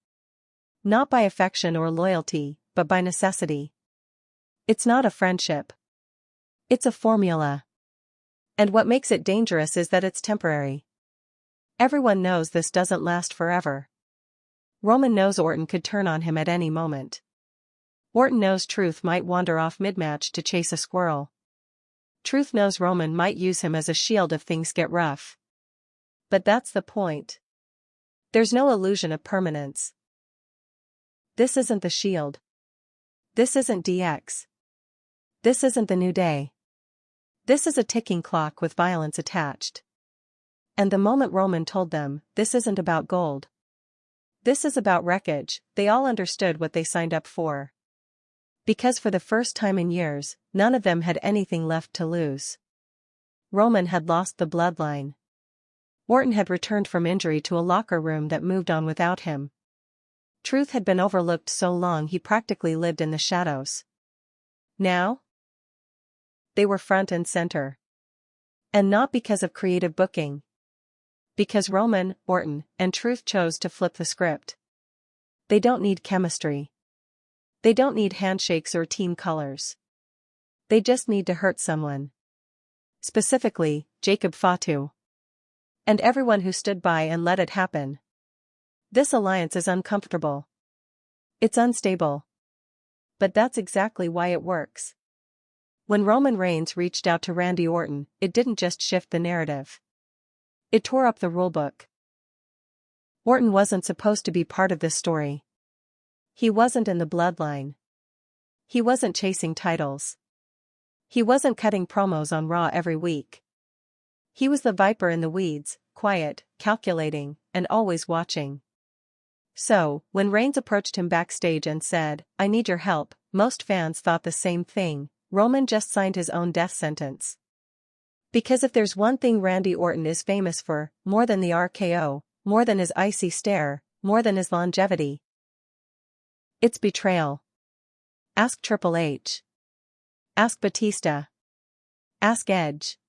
Speaker 1: Not by affection or loyalty, but by necessity. It's not a friendship. It's a formula. And what makes it dangerous is that it's temporary. Everyone knows this doesn't last forever. Roman knows Orton could turn on him at any moment. Orton knows Truth might wander off mid-match to chase a squirrel. Truth knows Roman might use him as a shield if things get rough. But that's the point. There's no illusion of permanence. This isn't the shield. This isn't DX. This isn't the new day. This is a ticking clock with violence attached. And the moment Roman told them, this isn't about gold. This is about wreckage, they all understood what they signed up for. Because for the first time in years, none of them had anything left to lose. Roman had lost the bloodline. Orton had returned from injury to a locker room that moved on without him. Truth had been overlooked so long he practically lived in the shadows. Now? They were front and center. And not because of creative booking. Because Roman, Orton, and Truth chose to flip the script. They don't need chemistry. They don't need handshakes or team colors. They just need to hurt someone. Specifically, Jacob Fatu. And everyone who stood by and let it happen. This alliance is uncomfortable. It's unstable. But that's exactly why it works. When Roman Reigns reached out to Randy Orton, it didn't just shift the narrative. It tore up the rulebook. Orton wasn't supposed to be part of this story. He wasn't in the bloodline. He wasn't chasing titles. He wasn't cutting promos on Raw every week. He was the viper in the weeds, quiet, calculating, and always watching. So, when Reigns approached him backstage and said, "I need your help," most fans thought the same thing. Roman just signed his own death sentence. Because if there's one thing Randy Orton is famous for, more than the RKO, more than his icy stare, more than his longevity, it's betrayal. Ask Triple H. Ask Batista. Ask Edge.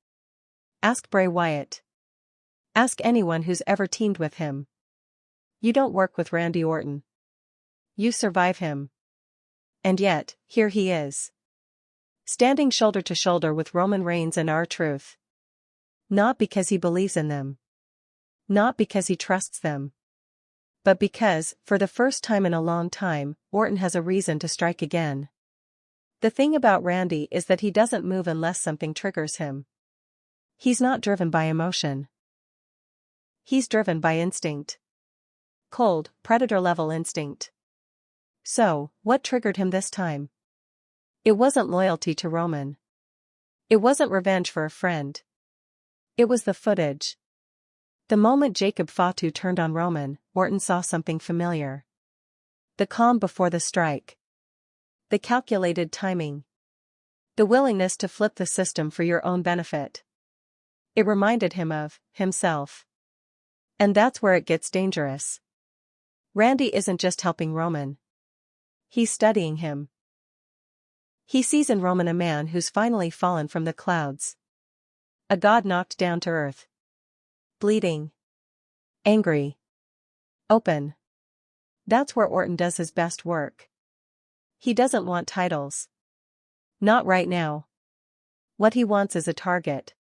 Speaker 1: Ask Bray Wyatt. Ask anyone who's ever teamed with him. You don't work with Randy Orton. You survive him. And yet, here he is. Standing shoulder to shoulder with Roman Reigns and R-TRUTH. Not because he believes in them. Not because he trusts them. But because, for the first time in a long time, Orton has a reason to strike again. The thing about Randy is that he doesn't move unless something triggers him. He's not driven by emotion. He's driven by instinct. Cold, predator-level instinct. So, what triggered him this time? It wasn't loyalty to Roman. It wasn't revenge for a friend. It was the footage. The moment Jacob Fatu turned on Roman, Orton saw something familiar. The calm before the strike. The calculated timing. The willingness to flip the system for your own benefit. It reminded him of himself. And that's where it gets dangerous. Randy isn't just helping Roman. He's studying him. He sees in Roman a man who's finally fallen from the clouds. A god knocked down to earth. Bleeding. Angry. Open. That's where Orton does his best work. He doesn't want titles. Not right now. What he wants is a target.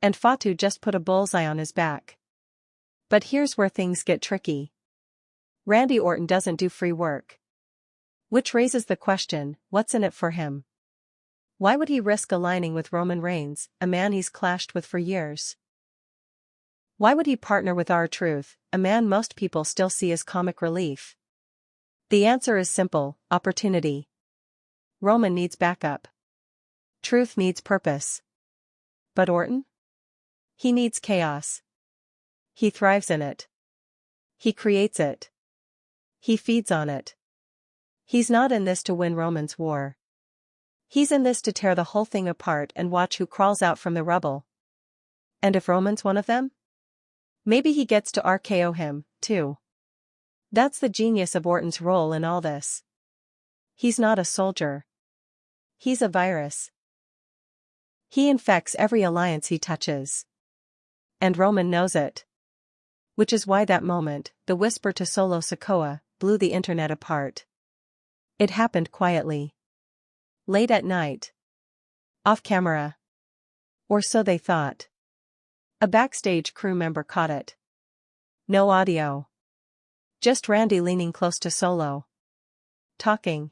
Speaker 1: And Fatu just put a bullseye on his back. But here's where things get tricky. Randy Orton doesn't do free work. Which raises the question, what's in it for him? Why would he risk aligning with Roman Reigns, a man he's clashed with for years? Why would he partner with R-TRUTH, a man most people still see as comic relief? The answer is simple, opportunity. Roman needs backup. Truth needs purpose. But Orton? He needs chaos. He thrives in it. He creates it. He feeds on it. He's not in this to win Roman's war. He's in this to tear the whole thing apart and watch who crawls out from the rubble. And if Roman's one of them? Maybe he gets to RKO him, too. That's the genius of Orton's role in all this. He's not a soldier. He's a virus. He infects every alliance he touches. And Roman knows it. Which is why that moment, the whisper to Solo Sikoa, blew the internet apart. It happened quietly. Late at night. Off camera. Or so they thought. A backstage crew member caught it. No audio. Just Randy leaning close to Solo. Talking.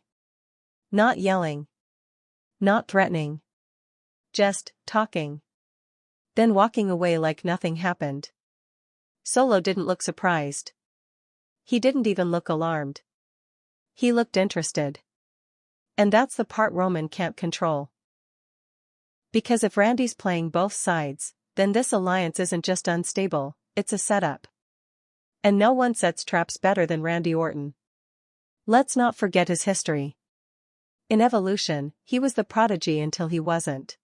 Speaker 1: Not yelling. Not threatening. Just talking. Then walking away like nothing happened. Solo didn't look surprised. He didn't even look alarmed. He looked interested. And that's the part Roman can't control. Because if Randy's playing both sides, then this alliance isn't just unstable, it's a setup. And no one sets traps better than Randy Orton. Let's not forget his history. In Evolution, he was the prodigy until he wasn't.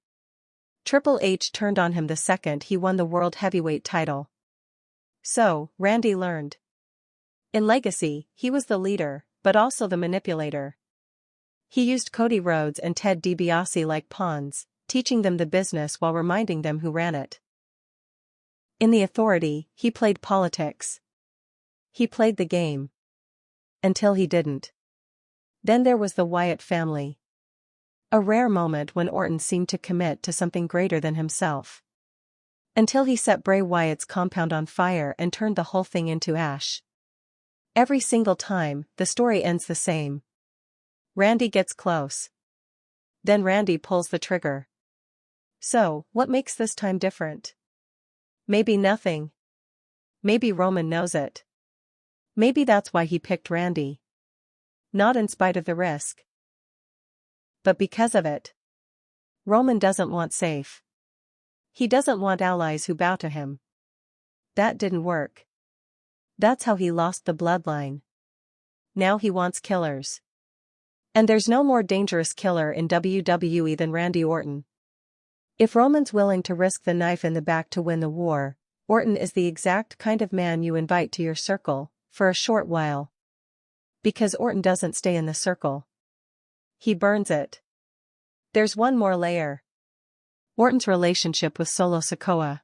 Speaker 1: Triple H turned on him the second he won the World Heavyweight title. So, Randy learned. In Legacy, he was the leader, but also the manipulator. He used Cody Rhodes and Ted DiBiase like pawns, teaching them the business while reminding them who ran it. In The Authority, he played politics. He played the game. Until he didn't. Then there was the Wyatt family. A rare moment when Orton seemed to commit to something greater than himself. Until he set Bray Wyatt's compound on fire and turned the whole thing into ash. Every single time, the story ends the same. Randy gets close. Then Randy pulls the trigger. So, what makes this time different? Maybe nothing. Maybe Roman knows it. Maybe that's why he picked Randy. Not in spite of the risk, but because of it. Roman doesn't want safe. He doesn't want allies who bow to him. That didn't work. That's how he lost the bloodline. Now he wants killers. And there's no more dangerous killer in WWE than Randy Orton. If Roman's willing to risk the knife in the back to win the war, Orton is the exact kind of man you invite to your circle, for a short while. Because Orton doesn't stay in the circle. He burns it. There's one more layer. Orton's relationship with Solo Sikoa.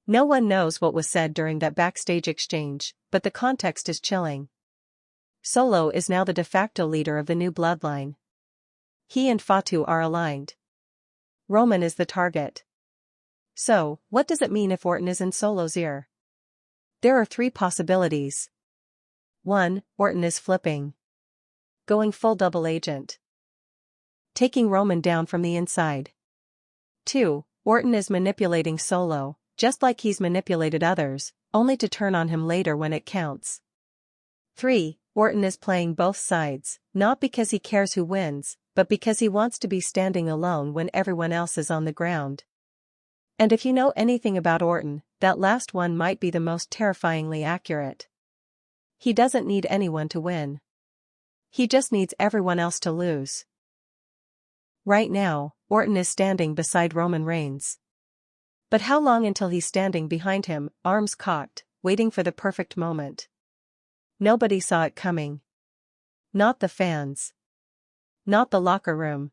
Speaker 1: No one knows what was said during that backstage exchange, but the context is chilling. Solo is now the de facto leader of the new bloodline. He and Fatu are aligned. Roman is the target. So, what does it mean if Orton is in Solo's ear? There are three possibilities. 1. Orton is flipping. Going full double agent. Taking Roman down from the inside. 2. Orton is manipulating Solo, just like he's manipulated others, only to turn on him later when it counts. 3. Orton is playing both sides, not because he cares who wins, but because he wants to be standing alone when everyone else is on the ground. And if you know anything about Orton, that last one might be the most terrifyingly accurate. He doesn't need anyone to win. He just needs everyone else to lose. Right now, Orton is standing beside Roman Reigns. But how long until he's standing behind him, arms cocked, waiting for the perfect moment? Nobody saw it coming. Not the fans. Not the locker room.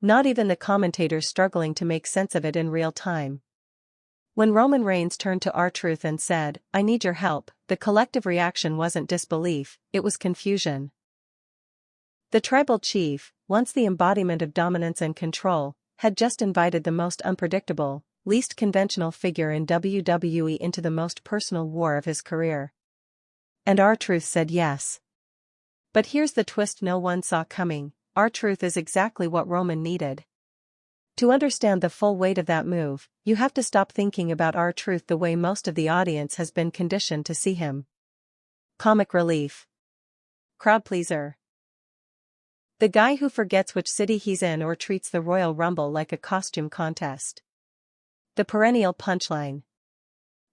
Speaker 1: Not even the commentators struggling to make sense of it in real time. When Roman Reigns turned to R-TRUTH and said, "I need your help," the collective reaction wasn't disbelief, it was confusion. The tribal chief, once the embodiment of dominance and control, had just invited the most unpredictable, least conventional figure in WWE into the most personal war of his career. And R-TRUTH said yes. But here's the twist no one saw coming: R-TRUTH is exactly what Roman needed. To understand the full weight of that move, you have to stop thinking about R-TRUTH the way most of the audience has been conditioned to see him. Comic relief. Crowd pleaser. The guy who forgets which city he's in or treats the Royal Rumble like a costume contest. The perennial punchline.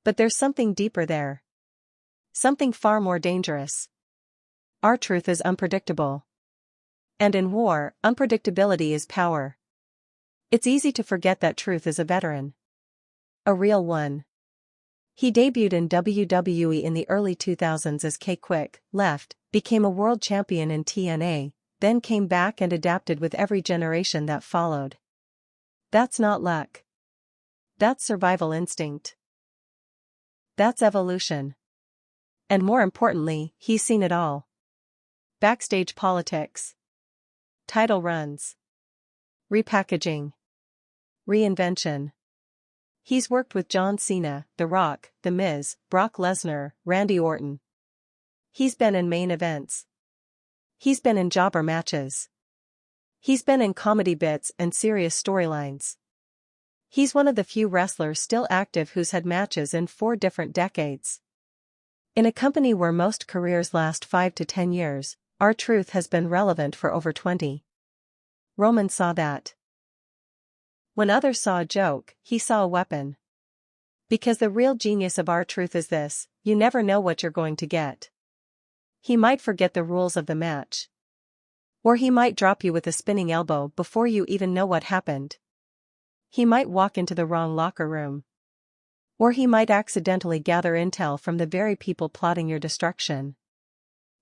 Speaker 1: But there's something deeper there. Something far more dangerous. R-TRUTH is unpredictable. And in war, unpredictability is power. It's easy to forget that Truth is a veteran. A real one. He debuted in WWE in the early 2000s as K-Quick, left, became a world champion in TNA, then came back and adapted with every generation that followed. That's not luck. That's survival instinct. That's evolution. And more importantly, he's seen it all. Backstage politics. Title runs. Repackaging. Reinvention. He's worked with John Cena, The Rock, The Miz, Brock Lesnar, Randy Orton. He's been in main events. He's been in jobber matches. He's been in comedy bits and serious storylines. He's one of the few wrestlers still active who's had matches in 4 different decades. In a company where most careers last 5 to 10 years, R-TRUTH has been relevant for over 20. Roman saw that. When others saw a joke, he saw a weapon. Because the real genius of R-TRUTH is this: you never know what you're going to get. He might forget the rules of the match. Or he might drop you with a spinning elbow before you even know what happened. He might walk into the wrong locker room. Or he might accidentally gather intel from the very people plotting your destruction.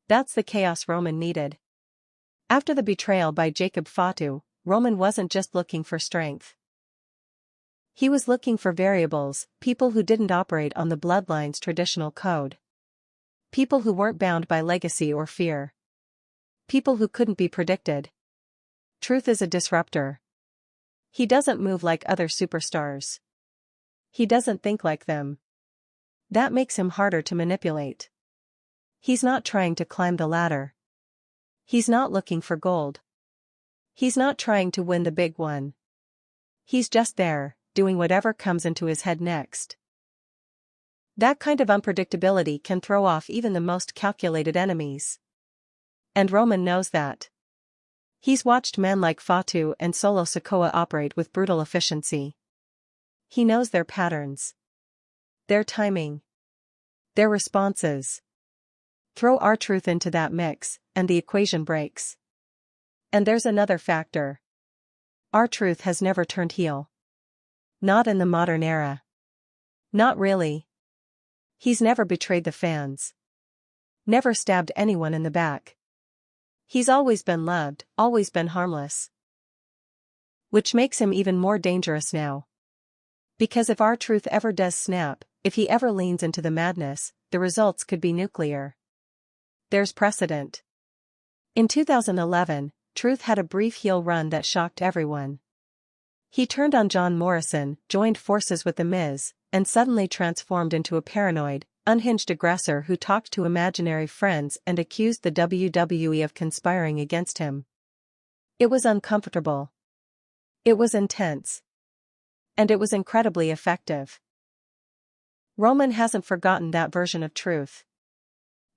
Speaker 1: That's the chaos Roman needed. After the betrayal by Jacob Fatu, Roman wasn't just looking for strength. He was looking for variables, people who didn't operate on the Bloodline's traditional code. People who weren't bound by legacy or fear. People who couldn't be predicted. Truth is a disruptor. He doesn't move like other superstars. He doesn't think like them. That makes him harder to manipulate. He's not trying to climb the ladder. He's not looking for gold. He's not trying to win the big one. He's just there, doing whatever comes into his head next. That kind of unpredictability can throw off even the most calculated enemies. And Roman knows that. He's watched men like Fatu and Solo Sikoa operate with brutal efficiency. He knows their patterns. Their timing. Their responses. Throw R-TRUTH into that mix, and the equation breaks. And there's another factor. R-TRUTH has never turned heel. Not in the modern era. Not really. He's never betrayed the fans. Never stabbed anyone in the back. He's always been loved, always been harmless. Which makes him even more dangerous now. Because if R-TRUTH ever does snap, if he ever leans into the madness, the results could be nuclear. There's precedent. In 2011, Truth had a brief heel run that shocked everyone. He turned on John Morrison, joined forces with The Miz, and suddenly transformed into a paranoid, unhinged aggressor who talked to imaginary friends and accused the WWE of conspiring against him. It was uncomfortable. It was intense. And it was incredibly effective. Roman hasn't forgotten that version of Truth.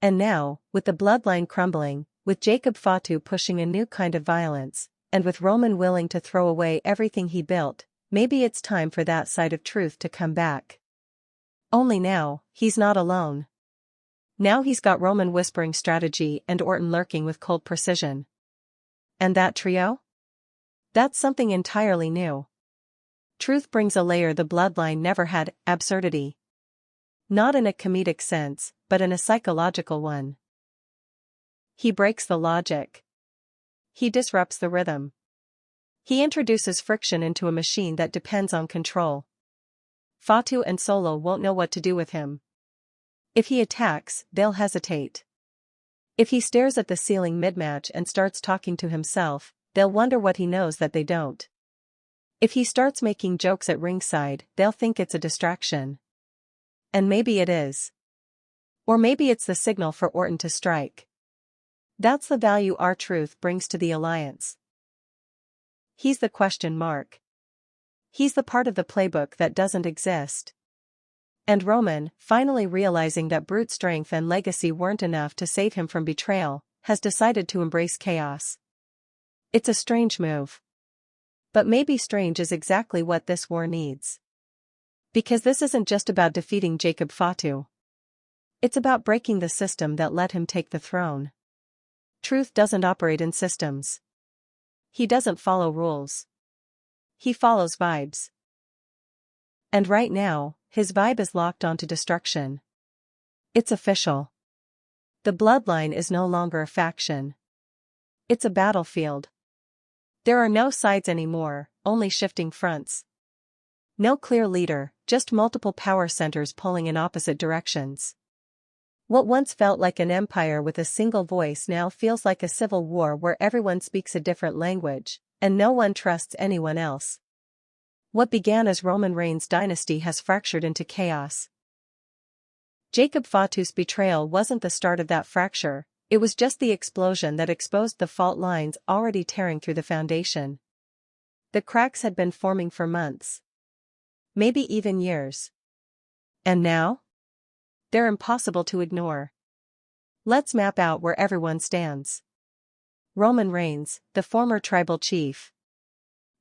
Speaker 1: And now, with the bloodline crumbling, with Jacob Fatu pushing a new kind of violence, and with Roman willing to throw away everything he built, maybe it's time for that side of Truth to come back. Only now, he's not alone. Now he's got Roman whispering strategy and Orton lurking with cold precision. And that trio? That's something entirely new. Truth brings a layer the bloodline never had: absurdity. Not in a comedic sense, but in a psychological one. He breaks the logic. He disrupts the rhythm. He introduces friction into a machine that depends on control. Fatu and Solo won't know what to do with him. If he attacks, they'll hesitate. If he stares at the ceiling mid-match and starts talking to himself, they'll wonder what he knows that they don't. If he starts making jokes at ringside, they'll think it's a distraction. And maybe it is. Or maybe it's the signal for Orton to strike. That's the value R-TRUTH brings to the alliance. He's the question mark. He's the part of the playbook that doesn't exist. And Roman, finally realizing that brute strength and legacy weren't enough to save him from betrayal, has decided to embrace chaos. It's a strange move. But maybe strange is exactly what this war needs. Because this isn't just about defeating Jacob Fatu. It's about breaking the system that let him take the throne. Truth doesn't operate in systems. He doesn't follow rules. He follows vibes. And right now, his vibe is locked onto destruction. It's official. The bloodline is no longer a faction. It's a battlefield. There are no sides anymore, only shifting fronts. No clear leader, just multiple power centers pulling in opposite directions. What once felt like an empire with a single voice now feels like a civil war where everyone speaks a different language, and no one trusts anyone else. What began as Roman Reigns' dynasty has fractured into chaos. Jacob Fatu's betrayal wasn't the start of that fracture, it was just the explosion that exposed the fault lines already tearing through the foundation. The cracks had been forming for months. Maybe even years. And now? They're impossible to ignore. Let's map out where everyone stands. Roman Reigns, the former tribal chief.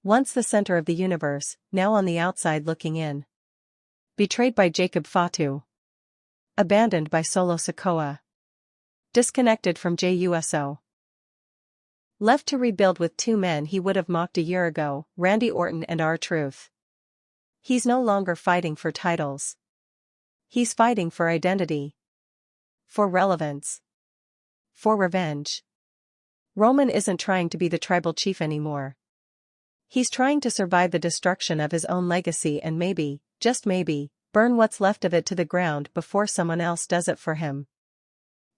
Speaker 1: Once the center of the universe, now on the outside looking in. Betrayed by Jacob Fatu. Abandoned by Solo Sikoa. Disconnected from USO. Left to rebuild with two men he would have mocked a year ago, Randy Orton and R-TRUTH. He's no longer fighting for titles. He's fighting for identity. For relevance. For revenge. Roman isn't trying to be the tribal chief anymore. He's trying to survive the destruction of his own legacy and maybe, just maybe, burn what's left of it to the ground before someone else does it for him.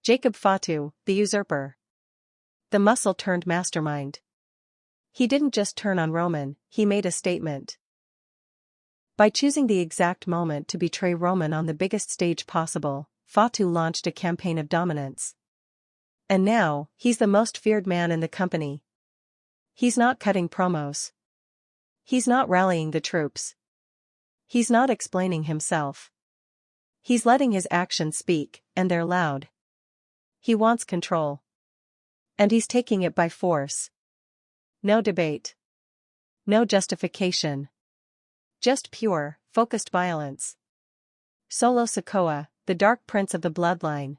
Speaker 1: Jacob Fatu, the usurper. The muscle-turned mastermind. He didn't just turn on Roman, he made a statement. By choosing the exact moment to betray Roman on the biggest stage possible, Fatu launched a campaign of dominance. And now, he's the most feared man in the company. He's not cutting promos. He's not rallying the troops. He's not explaining himself. He's letting his actions speak, and they're loud. He wants control. And he's taking it by force. No debate. No justification. Just pure, focused violence. Solo Sikoa, the Dark Prince of the Bloodline.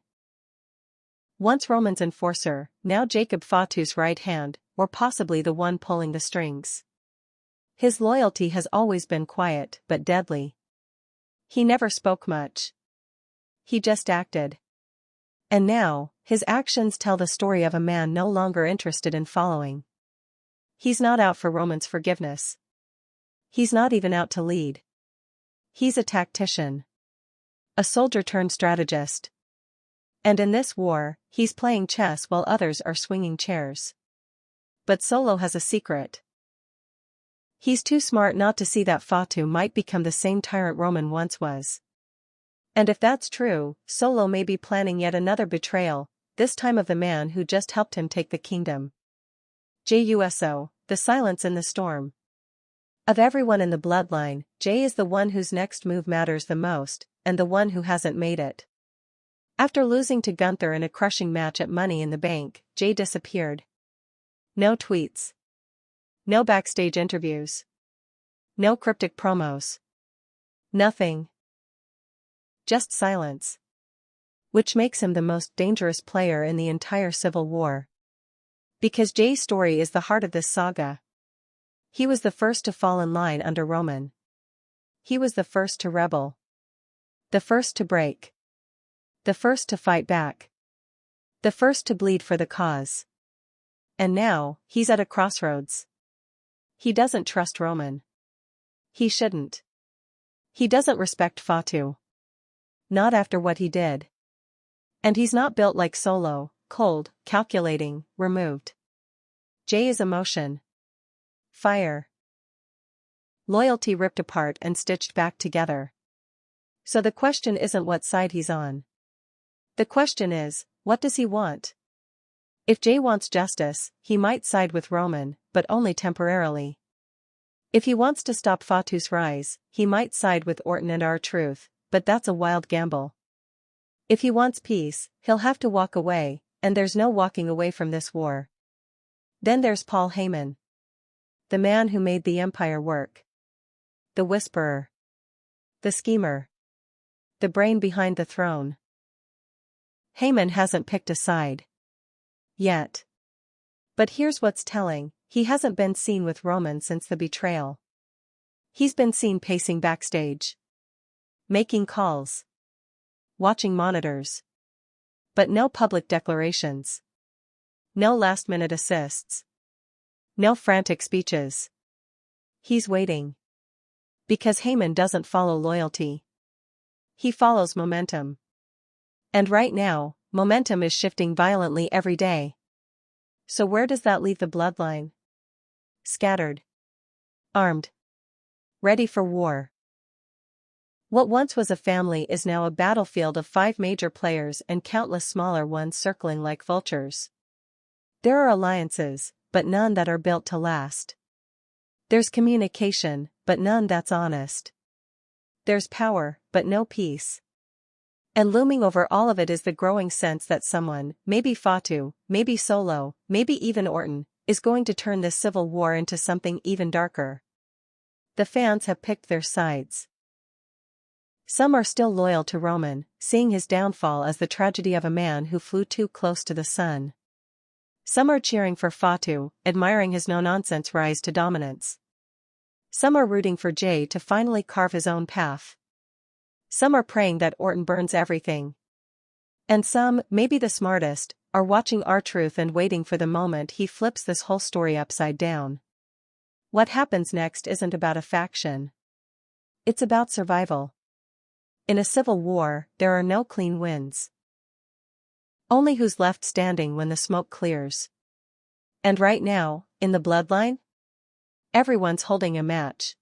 Speaker 1: Once Roman's enforcer, now Jacob Fatu's right hand, or possibly the one pulling the strings. His loyalty has always been quiet but deadly. He never spoke much. He just acted. And now, his actions tell the story of a man no longer interested in following. He's not out for Roman's forgiveness. He's not even out to lead. He's a tactician. A soldier-turned-strategist. And in this war, he's playing chess while others are swinging chairs. But Solo has a secret. He's too smart not to see that Fatu might become the same tyrant Roman once was. And if that's true, Solo may be planning yet another betrayal, this time of the man who just helped him take the kingdom. JUSO, the silence in the storm. Of everyone in the bloodline, Jay is the one whose next move matters the most, and the one who hasn't made it. After losing to Gunther in a crushing match at Money in the Bank, Jay disappeared. No tweets. No backstage interviews. No cryptic promos. Nothing. Just silence. Which makes him the most dangerous player in the entire Civil War. Because Jay's story is the heart of this saga. He was the first to fall in line under Roman. He was the first to rebel. The first to break. The first to fight back. The first to bleed for the cause. And now, he's at a crossroads. He doesn't trust Roman. He shouldn't. He doesn't respect Fatu. Not after what he did. And he's not built like Solo, cold, calculating, removed. Jay is emotion. Fire. Loyalty ripped apart and stitched back together. So the question isn't what side he's on. The question is, what does he want? If Jay wants justice, he might side with Roman, but only temporarily. If he wants to stop Fatu's rise, he might side with Orton and R-TRUTH, but that's a wild gamble. If he wants peace, he'll have to walk away, and there's no walking away from this war. Then there's Paul Heyman. The man who made the empire work. The whisperer. The schemer. The brain behind the throne. Heyman hasn't picked a side. Yet. But here's what's telling, he hasn't been seen with Roman since the betrayal. He's been seen pacing backstage. Making calls. Watching monitors. But no public declarations. No last-minute assists. No frantic speeches. He's waiting. Because Heyman doesn't follow loyalty. He follows momentum. And right now, momentum is shifting violently every day. So where does that leave the bloodline? Scattered. Armed. Ready for war. What once was a family is now a battlefield of 5 major players and countless smaller ones circling like vultures. There are alliances, but none that are built to last. There's communication, but none that's honest. There's power, but no peace. And looming over all of it is the growing sense that someone, maybe Fatu, maybe Solo, maybe even Orton, is going to turn this civil war into something even darker. The fans have picked their sides. Some are still loyal to Roman, seeing his downfall as the tragedy of a man who flew too close to the sun. Some are cheering for Fatu, admiring his no-nonsense rise to dominance. Some are rooting for Jay to finally carve his own path. Some are praying that Orton burns everything. And some, maybe the smartest, are watching R-TRUTH and waiting for the moment he flips this whole story upside down. What happens next isn't about a faction. It's about survival. In a civil war, there are no clean wins. Only who's left standing when the smoke clears. And right now, in the Bloodline, everyone's holding a match.